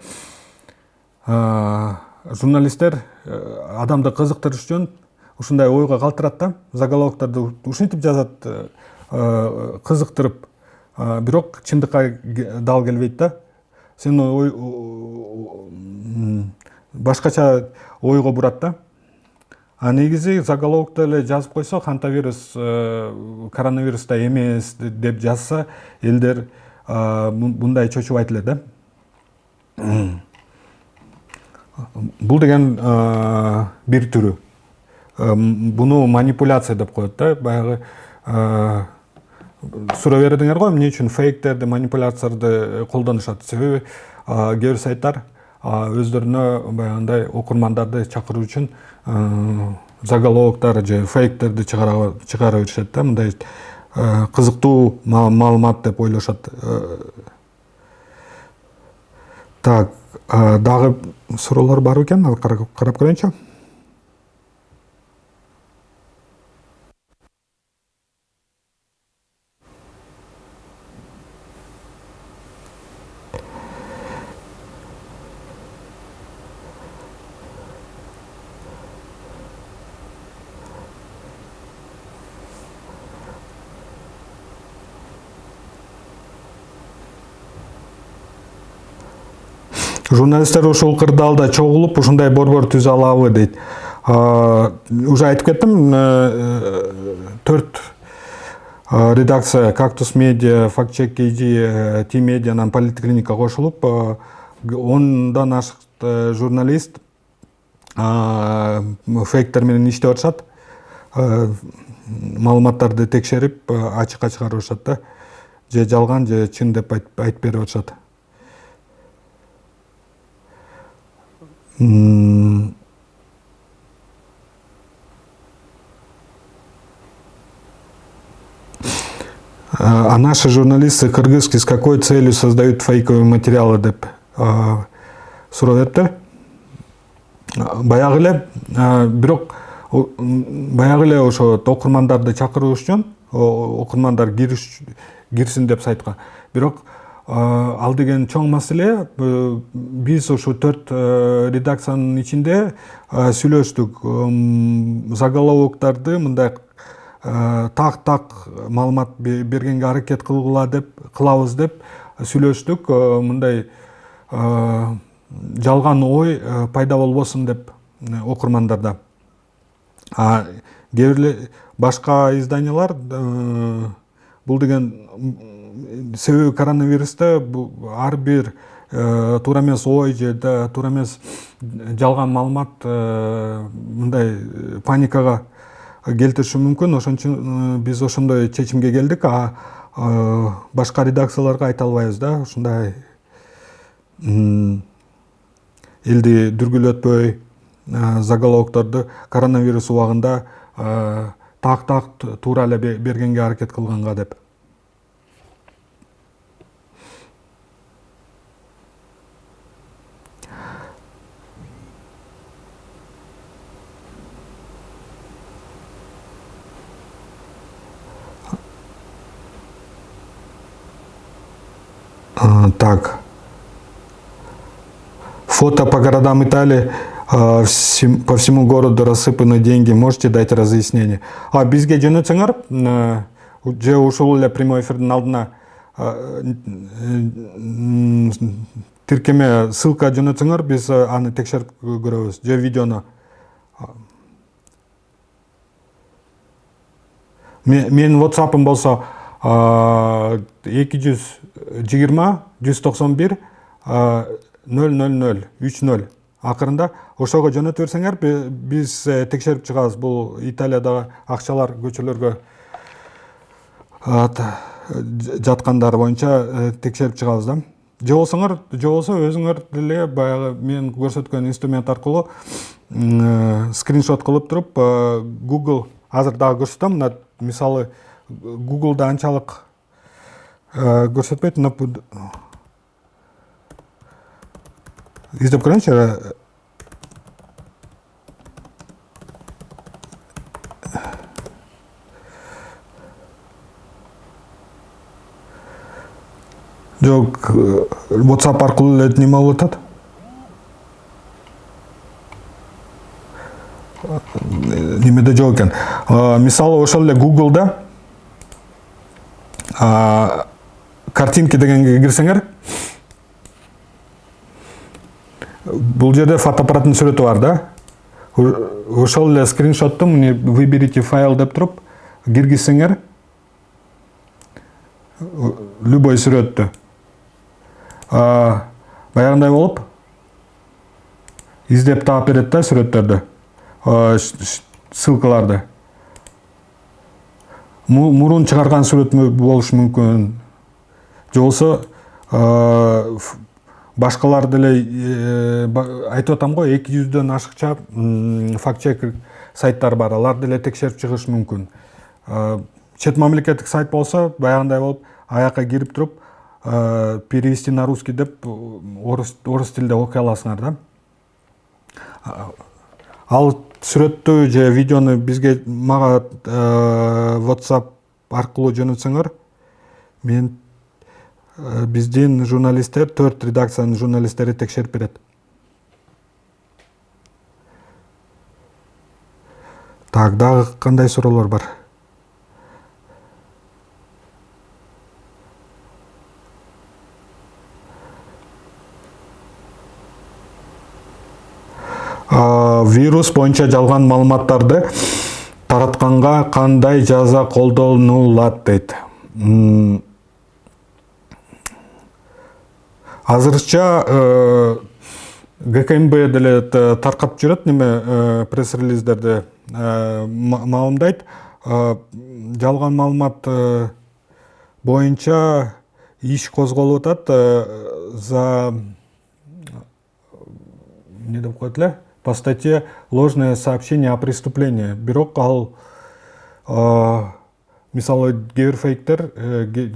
журналисттер адамды кызыктырыш үчүн ушундай ойго калтырат да. Заголовокторду ушинтип жазат, кызыктырып, бирок чындыкка дал келбейт да. Сен башкача ойго бурат да. Негизи заголовокто эле жазып койсо, хантавирус коронавируста эмес деп жазса, элдер мындай чочубайт эле да. Бул деген бир түрү. Буну манипуляция деп коет да. Баягы суроо бердиңер го, эмне үчүн фейктерди, манипуляцияларды колдонушат? Себеби кээ бир сайттар өздөрүнө баягындай окурмандарды чакыруу үчүн заголовоктор же фейктерди чыгара беришет да. Мындай кызыктуу маалымат деп ойлошот. Так, дагы суроолор бар экен, карап көрөйүнчү. Журналисттер ушул кырдаалда чогулуп, ушундай борбор түзө алабы дейт. Уже айтып кеттим, 4 редакция Кактус Медиа, Фактчек KG, Ти Медианан Политклиника кошулуп, 10дан ашык журналист фейктер менен иштеп атышат. Маалыматтарды текшерип, ачыкка чыгарышат да. Же жалган, же чын деп айтып берип атышат. А наши журналисты кыргызские с какой целью создают фейковые материалы деп суроо бериптир. Баягы эле, бирок баягы эле ошо окурмандарды чакыруу үчүн, окурмандар кирсин деп сайтка. Бирок ал деген чоң маселе. Биз ошо 4 редакциянын ичинде сүйлөштүк. Заголовоктарды мындай так маалымат бергенге аракет кылабыз деп сүйлөштүк. Мындай жалган ой пайда болбосун деп окурмандарда. Кээ бир башка изданиялар бул деген себеби коронавируста ар бир туура эмес ой же туура эмес жалган маалымат мындай паникага келтириши мүмкүн. Ошон үчүн биз ошондой чечимге келдик. Башка редакцияларга айта албайбыз да. Ушундай элди дүргүлөтпөй, заголовокторду коронавирус убагында так туура эле бергенге аракет кылганга деп. Так. Фото по городам Италии. По всему городу рассыпаны деньги. Можете дать разъяснение? Бизге жөнөтсөңөр, же ушул эле прямой эфирдин алдына тиркеме ссылка жөнөтсөңөр, биз аны текшерип көрөбүз. Же видеону. Менин WhatsApp'ым болсо 220 191 000 30. акырында ошого жөнөтө берсеңер биз текшерип чыгабыз. Бул Италиядагы акчалар көчөлөргө жаткандар боюнча текшерип чыгабыз да. Же болсо өзүңөр деле баягы мен көрсөткөн инструмент аркылуу скриншот кылып туруп Google азыр дагы көрсөтөм. Мына мисалы Google'да анчалык көрсөтпөйт. İzlep görünçe yok WhatsApp arkılуу neme болуп атат? Немеде жок экен. Мисалы ошол эле Google'да картинки дегенге кирсеңер, бул жерде фотоаппараттын сүрөтү бар да. Ошол эле скриншотту мына выберите файл деп туруп киргизсеңер, любой сүрөттү. Баягындай болуп издеп таап берет да сүрөттөрдү, ссылкаларды. Мурун чыгарган сүрөт болушу мүмкүн. Же болсо башкалар деле айтып атам го, 200дөн ашыкча факт-чек сайттар бар. Алар деле текшерип чыгышы мүмкүн. Чет мамлекеттик сайт болсо, баягындай болуп, аяка кирип туруп, перевести на русский деп орус тилде окуй аласыңар да. Ал сүрөттү же видеону мага WhatsApp аркылуу жөнөтсөңөр, мен биздин журналисттер, 4 редакциянын журналисттери текшерип берет. Так, дагы кандай суроолор бар? Вирус боюнча жалган маалыматтарды таратканга кандай жаза колдонулат дейт. Азырча ГКМБ деле таркап жүрөт неме пресс-релиздерди маалымдайт. Жалган маалымат боюнча иш козголуп атат за не деп коет эле, по статье ложное сообщение о преступлении. Бирок ал мисалы кээ бир фейктер, кээ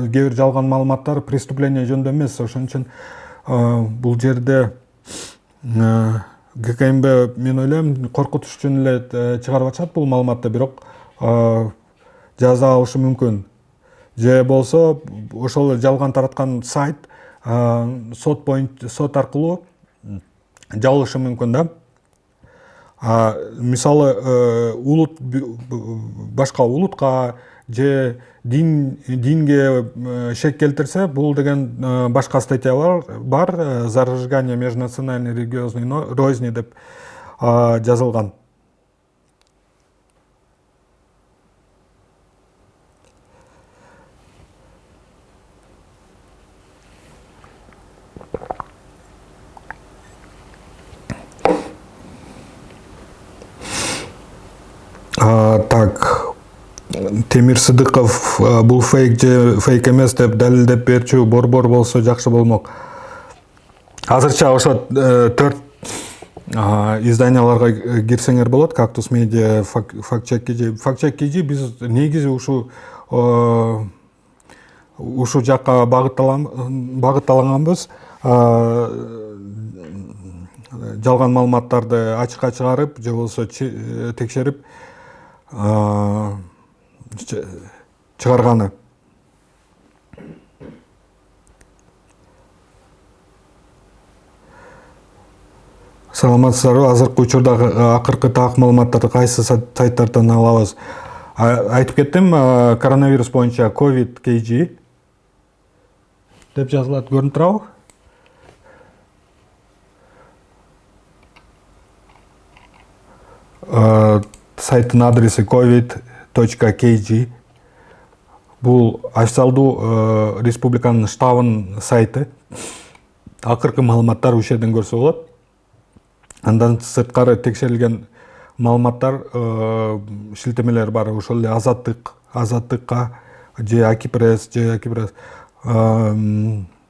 бир жалган маалыматтар преступление жөнүндө эмес. Ошон үчүн бул жерде ГКМБ мен ойлойм коркутуш үчүн эле чыгарып атышат бул маалыматты, бирок жаза алышы мүмкүн. Же болсо ошол жалган тараткан сайт сот аркылуу жабылышы мүмкүн да. Мисалы башка улутка же динге шек келтирсе, бул деген башка статья бар, за разжигание межнациональной религиозной розни деп жазылган. Так, Темир Сыдыков бул фейк же фейк эмес деп далилдеп берчү борбор болсо жакшы болмок. Азырча ошо 4 изданияларга кирсеңер болот. Кактус медиа, факт-чек KG. Биз негизи ушу жакка багытталганбыз. Жалган маалыматтарды ачыкка чыгарып, же болсо текшерип чыгарганы. Саламатсыздарбы? Азыркы учурда акыркы так маалыматтарды кайсы сайттардан алабыз? Айтып кеттим, коронавирус боюнча COVID KG деп жазылат, көрүнүп турабы? Сайттын адреси covid.kg. Бул официалдуу республиканын штабынын сайты. акыркы маалыматтар ушул жерден көрсө болот. Андан сырткары текшерилген маалыматтар, шилтемелер бар. Ошол эле Азаттыкка же Акипресс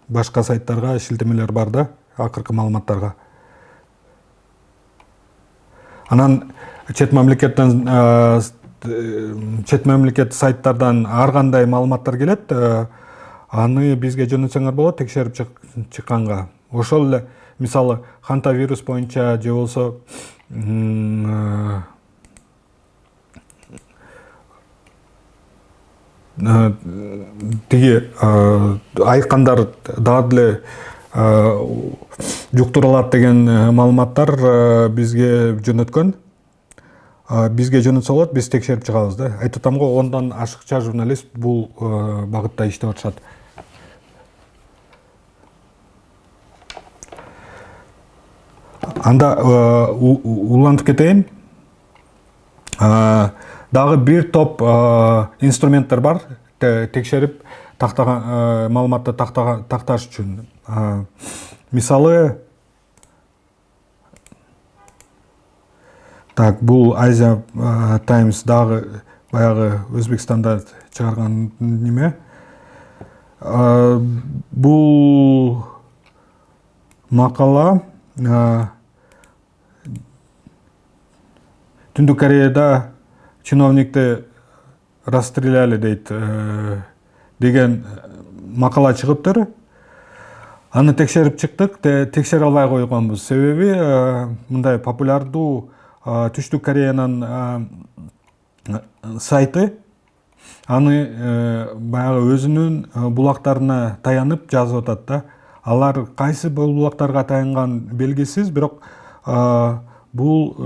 башка сайттарга шилтемелер бар да, акыркы маалыматтарга. Анан чет мамлекет сайттардан ар кандай маалыматтар келет, аны бизге жөнөтсөңөр болот текшерип чыкканга. Ошол эле мисалы хантавирус боюнча же болсо тиги айкандар дагы деле жуктура деген маалыматтар бизге жөнөткөн. Бизге жөнөтсө болот, биз текшерип чыгабыз да. Айтып атам го, 10дан ашыкча журналист бул багытта иштеп атышат. Анда улантып кетейин. Дагы бир топ инструменттер бар текшерип маалыматты такташ үчүн. Мисалы, бул Asia Times дагы баягы Өзбекстанда чыгарган неме. Бул макала Түндүк Кореяда чиновникти расстреляли дейт деген макала чыгыптыр. Аны текшерип чыктык, текшере албай койгонбуз. Себеби мындай популярдуу Түштүк Кореянын сайты аны баягы өзүнүн булактарына таянып жазып атат да. Алар кайсы булактарга таянган белгисиз, бирок бул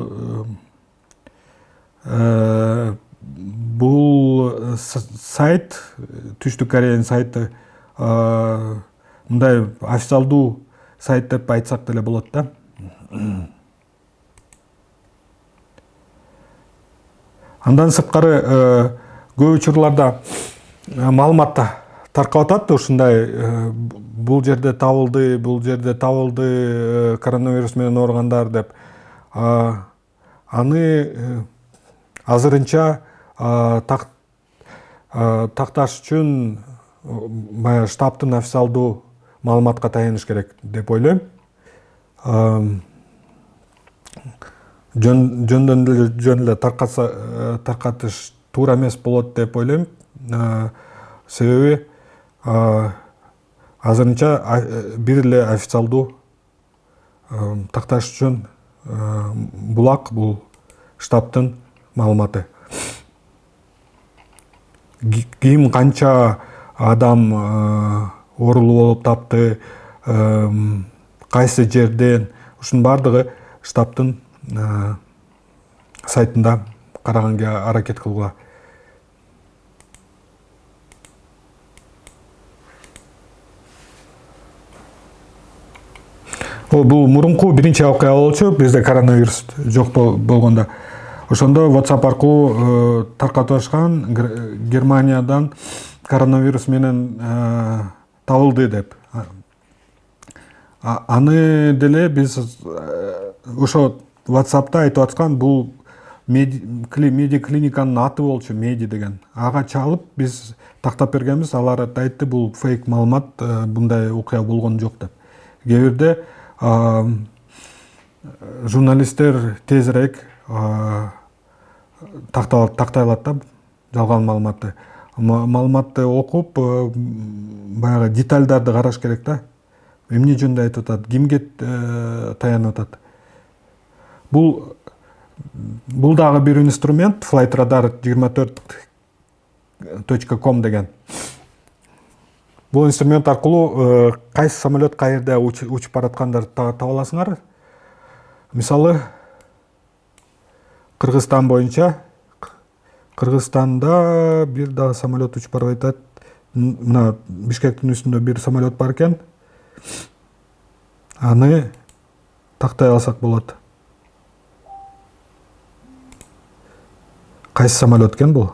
сайт, Түштүк Кореянын сайты, мындай официалдуу сайт деп айтсак деле болот да. Андан сырткары көп учурларда маалымат таркап атат, ушундай бул жерде табылды коронавирус менен ооругандар деп. Аны азырынча такташ үчүн баягы штабтын официалдуу маалыматка таяныш керек деп ойлойм. Жөн эле таркатыш туура эмес болот деп ойлойм. Себеби азырынча бир эле официалдуу такташ үчүн булак бул штабтын маалыматы. Ким канча адам оорулуу болуп тапты, кайсы жерден, ушунун бардыгы штабтын сайтында караганга аракет кылгыла. Бул мурунку биринчи окуя болчу, бизде коронавирус жок болгондо. Ошондо WhatsApp аркылуу таркатып атышкан, Германиядан коронавирус менен табылды деп. Аны деле биз ошо WhatsApp'та айтып аткан, бул медиклиниканын аты болчу, Меди деген. Ага чалып биз тактап бергенбиз, алар айтты бул фейк маалымат, bunday окуя болгон жок деп. Кээ бирде журналисттер тезирээк тактай алат да жалган маалыматты. Маалыматты окуп, баягы детальдарды караш керек да. Эмне жөнүндө айтып атат, кимге таянып атат. Бул дагы бир инструмент, flightradar24.com деген. Бул инструмент аркылуу кайсы самолет каерде учуп бараткандарды таап аласыңар. Мисалы, Кыргызстан боюнча, Кыргызстанда бир дагы самолет учуп барып атат. Мына Бишкектин үстүндө бир самолет бар экен. Аны тактай алсак болот. Кайсы самолет экен бул?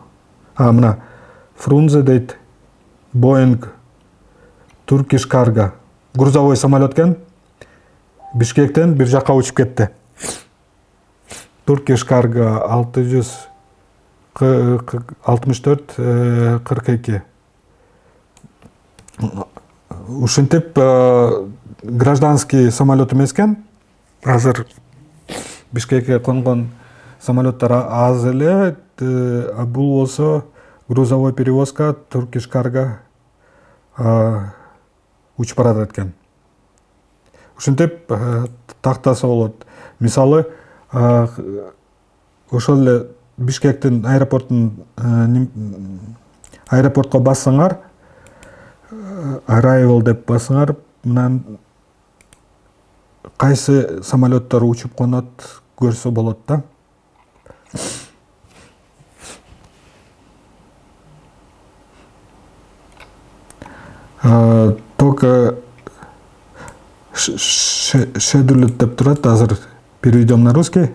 Мына Фрунзе дейт, Boeing, Turkish Cargo грузовой самолет экен. Бишкектен бир жакка учуп кетти. Turkish Cargo 664-42. Ушинтип гражданский самолет эмес экен. Азыр Бишкекке конгон самолеттер аз эле. Бул болсо грузовой перевозка Turkish Cargo учуп барат экен. Ушинтип тактаса болот. Мисалы ошол эле Бишкектин аэропортко бассаңар, arrival деп бассаңар, мынан кайсы самолеттер учуп конот көрсө болот да. Только scheduled деп турат, азыр переведем на русский.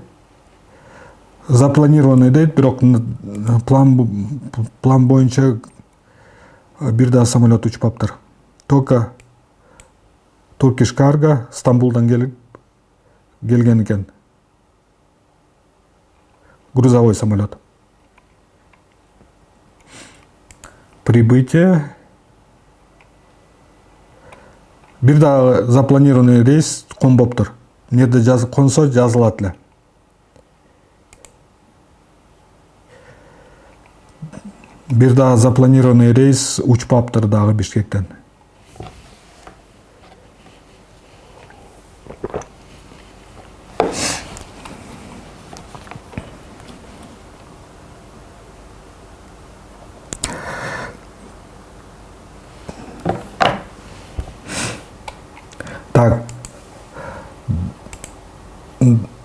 Запланированный дейт, бирок план боюнча бир да самолет учпаптыр. Только Turkish Cargo Стамбулдан келген экен. Грузовой самолет. Прибытие. Бир да запланированный рейс конбоптур. Эмнеде консо жазылат эле. Бир да запланированный рейс учпаптыр дагы Бишкектен. Так.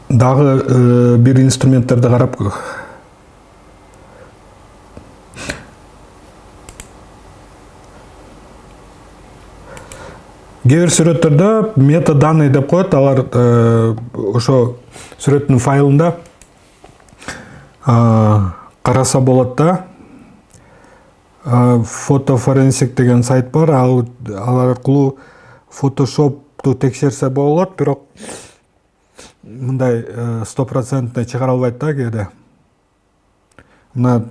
Дагы бир инструменттерди карап кээ бир сүрөттөрдө метаданный деп коет, алар ошо сүрөттүн файлында караса болот да. Фотофоренсик деген сайт бар, алар аркылуу фотошопту текшерсе болот, бирок мындай 100% чыгара албайт да кээде. Мына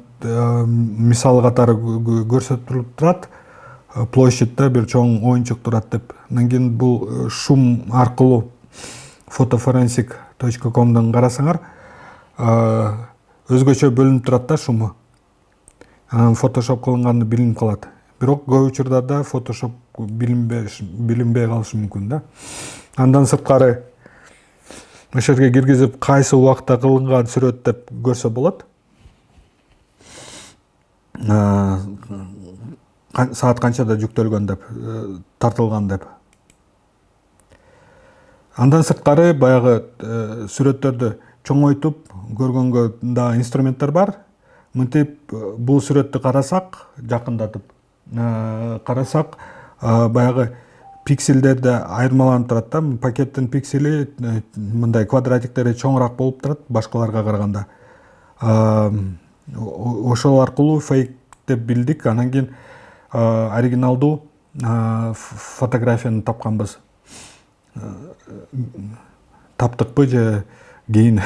мисал катары көрсөтүлүп турат. Площадьта бир чоң оюнчук турат деп. Андан кийин бул шум аркылуу fotoforensic.com'дан карасаңар, өзгөчө бөлүнүп турат да шуму. Анан фотошоп кылынганы билинип калат. Бирок көп учурларда фотошоп билинбей калышы мүмкүн да. Андан сырткары ошол жерге киргизип кайсы убакта кылынган сүрөт деп көрсө болот. Саат канчада жүктөлгөн деп, тартылган деп. Андан сырткары баягы сүрөттөрдү чоңойтуп көргөнгө да инструменттер бар. Мынтип бул сүрөттү карасак, жакындатып карасак, баягы пикселдерди айырмаланып турат да. Пакеттин пиксели мындай квадратиктери чоңураак болуп турат башкаларга караганда. Ошол аркылуу фейк деп билдик. Анан кийин оригиналдуу фотографияны тапканбыз. Таптыкпы же кийин?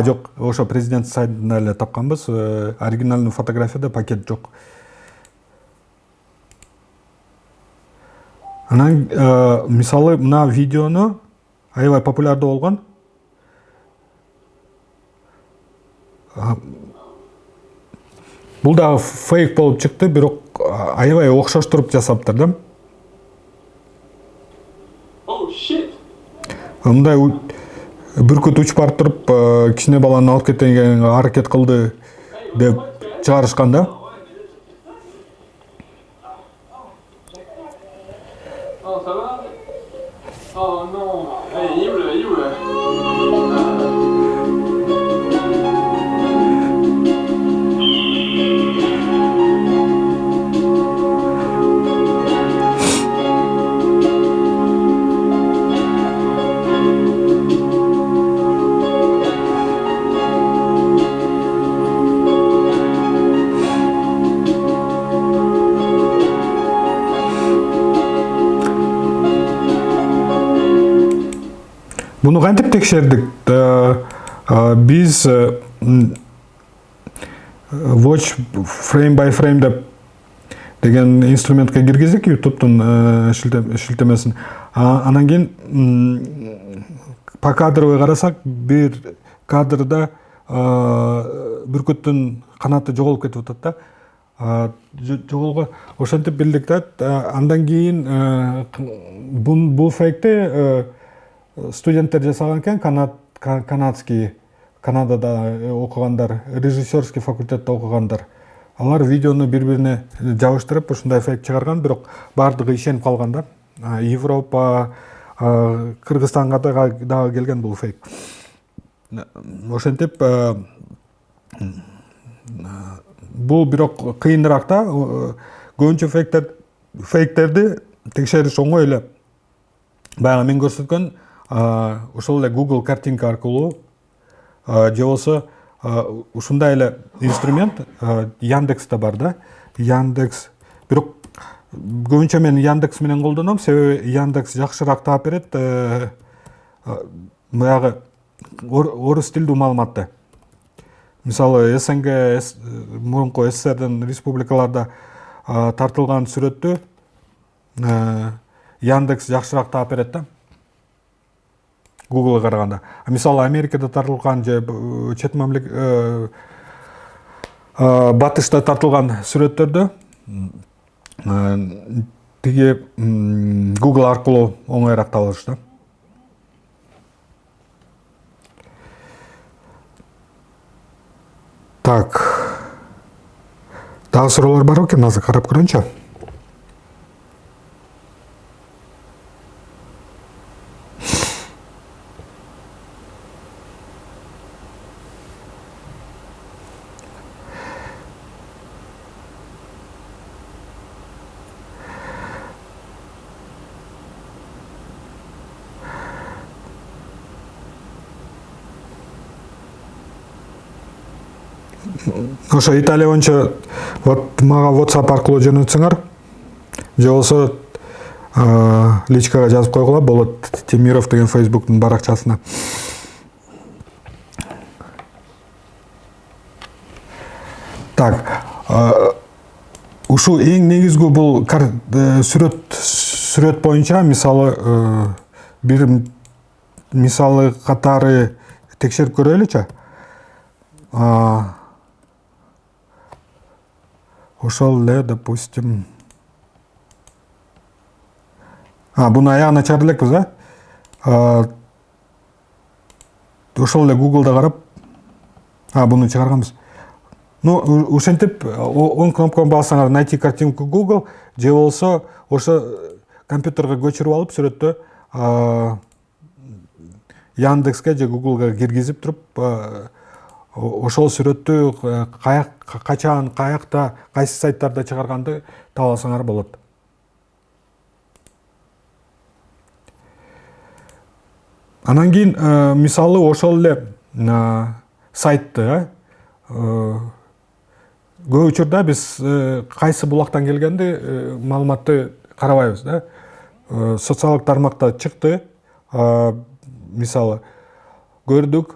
Жок, ошо президент сайтында эле тапканбыз. Оригинальный фотографияда пакет жок. Анан мисалы мына видеону аябай популярдуу болгон. Бул дагы фейк болуп чыкты, бирок аябай окшоштуруп жасаптыр да. Мындай бүркүт учуп барып туруп, кичине баланы алып кеткенге аракет кылды деп чыгарышкан да. Буну кантип текшердик? Биз watch frame by frame деген инструментке киргиздик YouTube'тун шилтемесин. Анан кийин по кадровый карасак, бир кадрда бүркүттүн канаты жоголуп кетип атат да. Жоголго ошентип билдик да. Андан кийин бул фейкти студенттер жасаган экен, канадский, Канадада окугандар, режиссерский факультетте окугандар. Алар видеону бири-бирине жабыштырып ушундай фейк чыгарган, бирок бардыгы ишенип калган да. Европа, Кыргызстанга дагы келген бул фейк. Ошентип бул бирок кыйыныраак да. Көбүнчө фейктерди текшериш оңой эле. Баягы мен көрсөткөн ошол эле Google картинка аркылуу же болсо ушундай эле инструмент Яндексте бар да. Яндекс, бирок көбүнчө мен Яндекс менен колдоном, себеби Яндекс жакшыраак таап берет. Баягы орус тилдүү маалыматты. Мисалы СНГ, мурунку СССРдин республикаларда тартылган сүрөттү Яндекс жакшыраак таап берет да. Google'a караганда. Мисалы Америкада тартылган же чет мамлекет батышта тартылган сүрөттөрдү тиги Google аркылуу оңоюраак табылыш да. Так. Дагы суроолор бар экен, азыр карап көрөйүнчү. Ошо Италия боюнча вот мага WhatsApp аркылуу жөнөтсөңөр, же болсо личкага жазып койгула болот, Темиров деген Facebook'тун баракчасына. Так, ушу эң негизги бул сүрөт боюнча, мисалы бир мисалы катары текшерип көрөлүчү. Ошол эле, допустим, буну аягына чыгара элекпиз, ошол эле Google'да карап, буну чыгарганбыз. Ну, ушентип, оң кнопканы бассаңар, найти картинку Google, же болсо ошо компьютерге көчүрүп алып сүрөттү Яндекске же Google'га киргизип туруп, ошол сүрөттү качан, каякта, кайсы сайттарда чыгарганды таба алсаңар болот. Анан кийин мисалы ошол эле сайтты көп учурда биз кайсы булактан келгенди маалыматты карабайбыз да. Социалдык тармакта чыкты, мисалы көрдүк,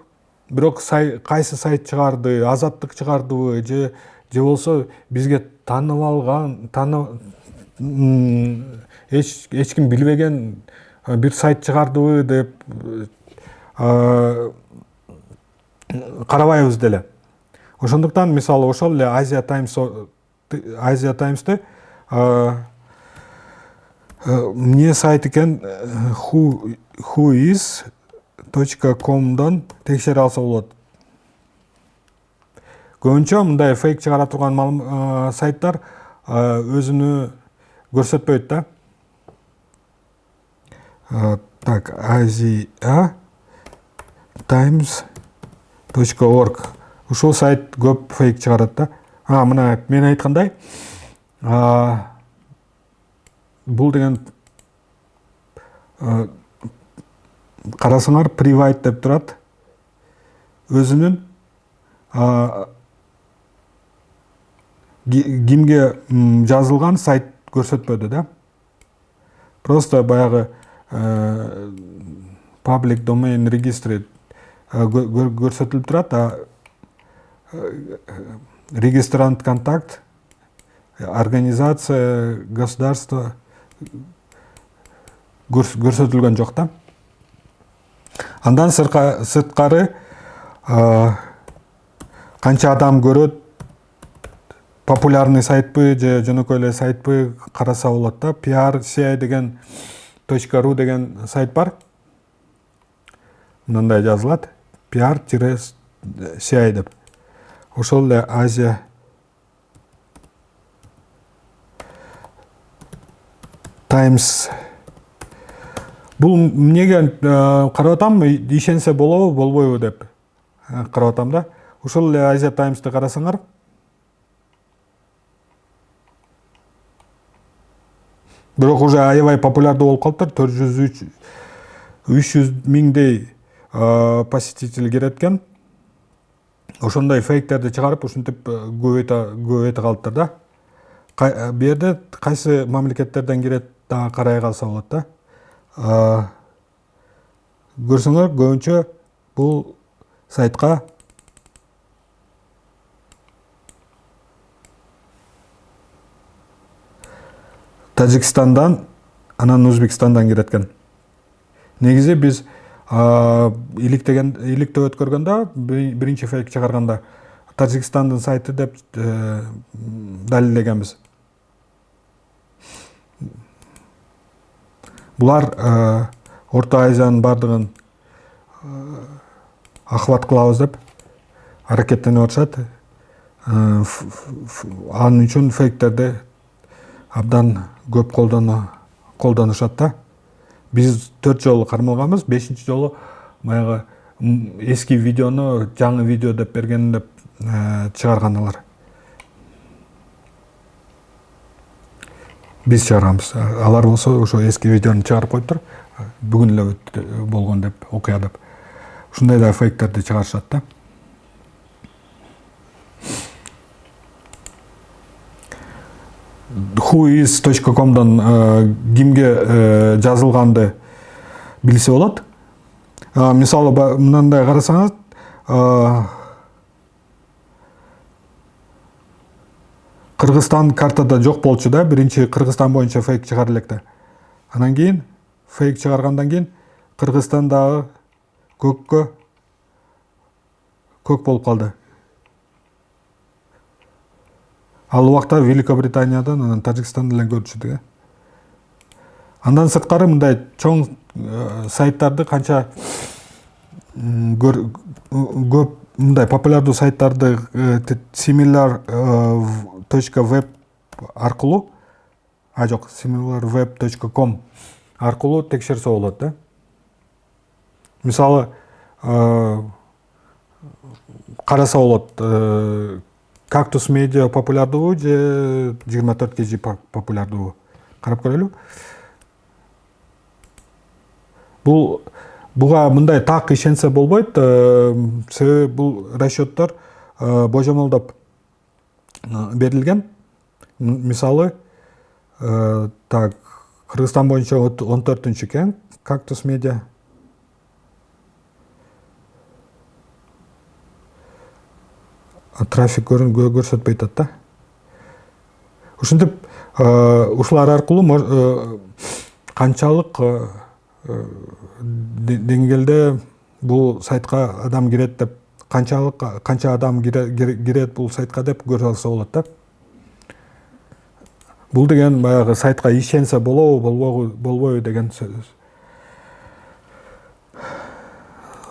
бирок кайсы сайт чыгарды, Азаттык чыгардыбы же болсо бизге таанып алган, эч ким билбеген бир сайт чыгардыбы деп карабайбыз деле. Ошондуктан мисалы ошол эле Asia Times'ты эмне сайт экен, whois.com'дан текшере алса болот. Көбүнчө мындай фейк чыгара турган сайттар өзүнү көрсөтпөйт да. Так, Asia Times.org. Ушул сайт көп фейк чыгарат да. Мына мен айткандай, бул деген карасаңар private деп турат. Өзүнүн кимге жазылган сайт көрсөтпөдү да. Просто баягы public domain registry көрсөтүлүп турат, регистрант контакт, организация, государство көрсөтүлгөн жок да. Андан сырткары канча адам көрөт, популярный сайтпы же жөнөкөй эле сайтпы караса болот да. PRCI деген .ru деген сайт бар. Мындай жазылат: PR-CI деп. Ошол эле Азия Times. Бул эмнеге карап атам, ишенсе болобу, болбойбу деп карап атам да. Ошол эле Азия Times'ты карасаңар, бирок уже аябай популярдуу болуп калыптыр. 400-300 миңдей посетитель кирет экен. Ошондой фейктерди чыгарып, ушинтип көбөйтө калыптыр да. Бу жерде кайсы мамлекеттерден кирет да карай калса болот да. Көрсөңөр, көбүнчө бул сайтка Тажикстандан, анан Өзбекстандан кирет экен. Негизи биз иликтеп өткөргөндө, биринчи фейк чыгарганда Тажикстандын сайты деп далилдегенбиз. Булар Орто Азиянын бардыгын ахват кылабыз деп аракеттенип атышат. Анын үчүн фейктерди абдан көп колдонушат да. Биз 4 жолу кармалганбыз, 5-чи жолу баягы эски видеону жаңы видео деп берген деп чыгарган алар. Биз чыгарганбыз. Алар болсо ошо эски видеону чыгарып коюптур. Бүгүн эле болгон деп, окуя деп. Ушундай да фейктерди чыгарышат да. whois.com'дан кимге жазылганды билсе болот. Мисалы мындай карасаңыз, Кыргызстан картада жок болчу да, биринчи Кыргызстан боюнча фейк чыгар электе. Анан кийин фейк чыгаргандан кийин Кыргызстан дагы көк болуп калды. Ал убакта Великобританиядан, анан Тажикстандан эле көрчүдүк. Андан сырткары мындай чоң сайттарды канча көп мындай популярдуу сайттарды similar.web аркылуу, жок, similarweb.com аркылуу текшерсе болот да. Мисалы, караса болот, Cactus Media популярдуу же 24 kg популярдуу. Карап көрөлү. Буга мындай так ишенсе болбойт. Себеби бул расчеттор божомолдоп берилген. Мисалы, так, Кыргызстан боюнча 14-чү экен Cactus Media. Трафик көрсөтпөй атат да. Ушинтип ушулар аркылуу канчалык деңгээлде бул сайтка адам кирет деп, канча адам кирет бул сайтка деп көрө алса болот да. Бул деген баягы сайтка ишенсе болобу, болбойбу деген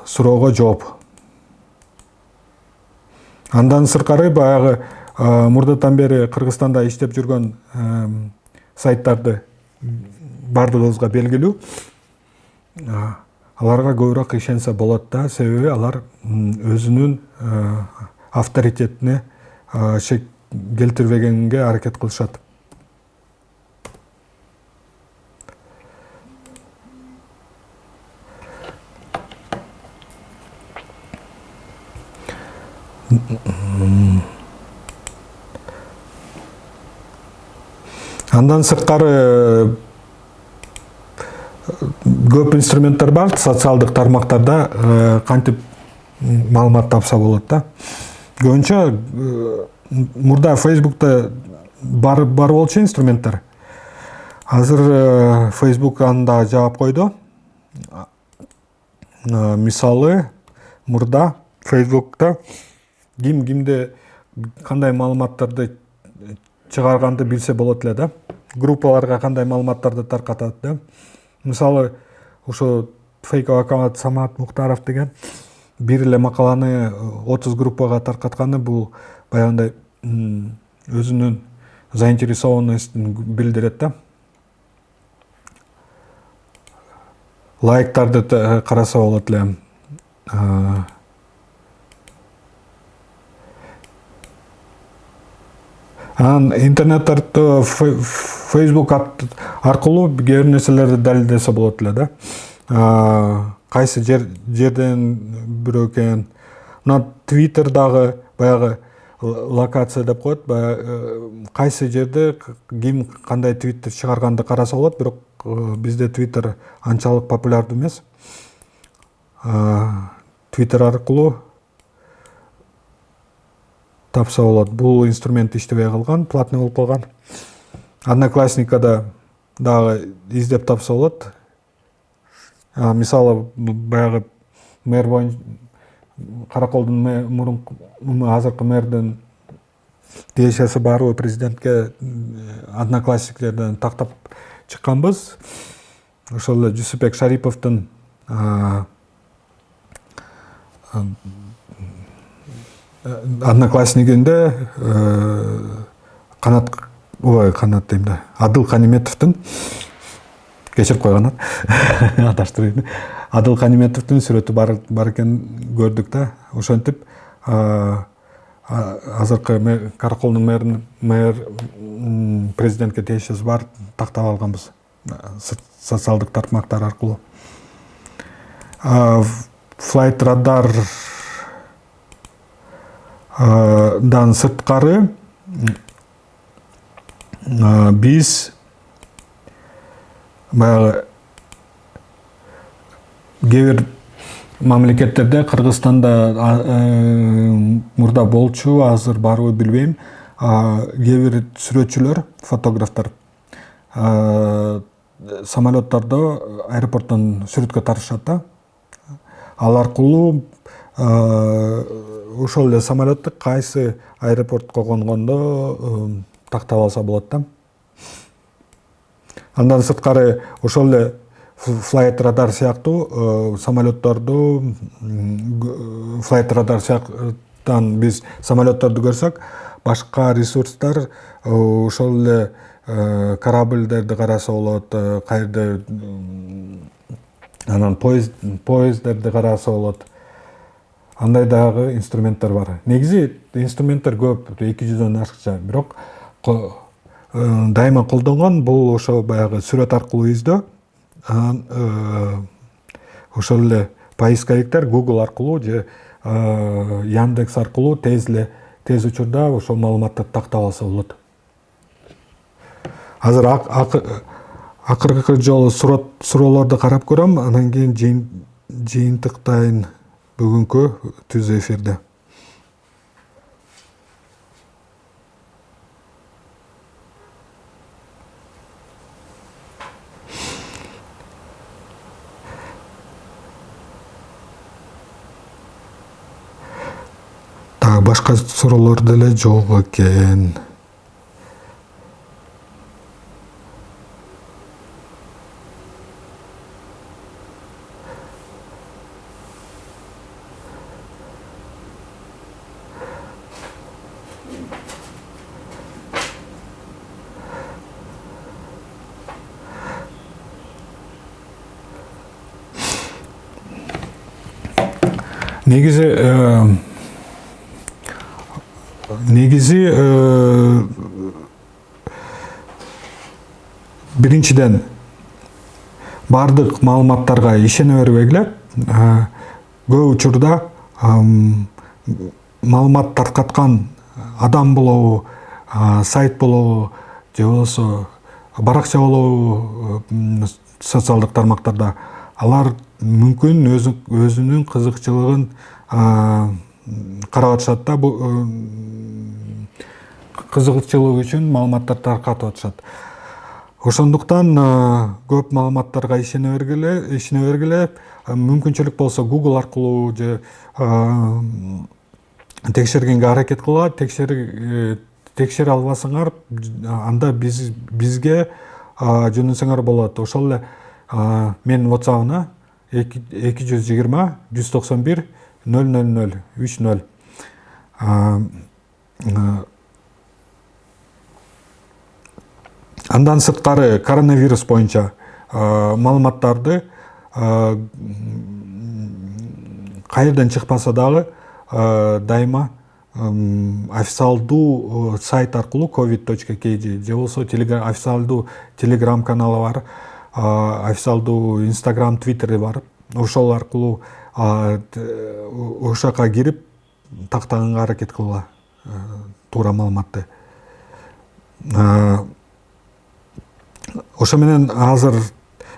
суроого жооп. Андан сырткары баягы мурдатан бери Кыргызстанда иштеп жүргөн сайттарды бардыгыбызга белгилүү. Аларга көбүрөөк ишенсе болот да, себеби алар өзүнүн авторитетине шек келтирбегенге аракет кылышат. Андан сырткары көп инструменттер бар социалдык тармактарда кантип маалымат тапса болот да. Көбүнчө мурда Facebook'ta бар болчу инструменттер. Азыр Facebook аны да жаап койду. Мисалы мурда Facebook'ta кимде кандай маалыматтарды чыгарганды билсе болот эле да. Группаларга кандай маалыматтарды таркатат да. Мисалы ошо фейк аккаунт Самат Муктаров деген бир эле макаланы 30 группага таркатканы бул баягындай өзүнүн заинтересованностун билдирет да. Лайктарды караса болот эле. Интернетте Facebook аркылуу кээ бир нерселерди далилдесе болот эле да. Кайсы жерден бирөө экен. Мына Twitter дагы баягы локация деп коет. Кайсы жерде ким кандай твиттер чыгарганды караса болот, бирок бизде Twitter анчалык популярдуу эмес. Twitter аркылуу тапса болот. Бул инструмент иштебей калган, платный болуп калган. Одноклассникада дагы издеп тапса болот. Мисалы баягы мэр Караколдун мурунку азыркы мэрдин тиешеси барбы президентке одноклассниктерден тактап чыкканбыз. Ошол эле Жусупбек Шариповдун одноклассникинде Канат дейм да. Адыл Каниметовдун кечирип койгон аташтырып. Адыл Каниметовдун сүрөтү бар экен көрдүк да. Ошентип азыркы Караколдун мэр президентке тиешеси бар тактап алганбыз социалдык тармактар аркылуу. Flight Radar дан сырткары биз баягы кээ бир мамлекеттерде, Кыргызстанда мурда болчу, азыр барбы билбейм, кээ бир сүрөтчүлөр, фотографтар самолеттордо аэропорттон сүрөткө тартышат да. Ал аркылуу ошол эле самолетту кайсы аэропортко конгондо тактап алса болот да. Андан сырткары ошол эле Flight Radar сыяктуу самолетторду Flight Radar сыяктан биз самолетторду көрсөк, башка ресурстар ошол эле корабльдерди караса болот, кайерде анан поезддерди караса болот. Андай дагы инструменттер бар. Негизи инструменттер көп, 200дөн ашыкча, бирок дайыма колдонгон бул ошо баягы сүрөт аркылуу издөө. Ошол эле поисковиктер Google аркылуу же Яндекс аркылуу тез учурда ошол маалыматтарды тактап алса болот. Азыр акыркы жолу суроолорду карап көрөм, анан кийин жыйынтыктайын бүгүнкү түз эфирде. Башка суроолор деле жок экен. Негизи биринчиден бардык маалыматтарга ишене бербегиле. Көп учурда маалымат таркаткан адам болобу, сайт болобу, же болбосо баракча болобу социалдык тармактарда, алар мүмкүн өзүнүн кызыкчылыгын карап атышат да, бул кызыкчылык үчүн маалыматтар таркатып атышат. Ошондуктан көп маалыматтарга ишене бергиле, мүмкүнчүлүк болсо Google аркылуу же текшергенге аракет кылгыла. Текшере албасаңар, анда бизге жөнөтсөңөр болот. Ошол эле менин WhatsApp-ына 220 191 000 30. Андан сырткары коронавирус боюнча маалыматтарды кайерден чыкпаса дагы дайыма официалдуу сайт аркылуу covid.kg же болбосо официалдуу Telegram каналы бар, официалдуу Instagram, Twitter бар. Ошол аркылуу ошол жака кирип тактаганга аракет кылгыла туура маалыматты. Ошо менен азыр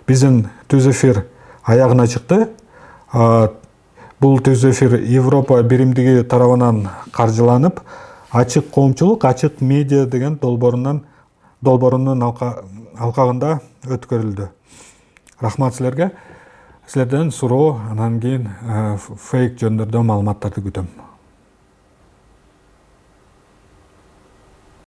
биздин түз эфир аягына чыкты. Бул түз эфир Европа биримдиги тарабынан каржыланып, ачык коомчулук, ачык медиа деген долбоорунун алкагында өткөрүлдү. Рахмат силерге. Силерден суроо, анан кийин фейк жөнүндө маалыматтарды күтөм.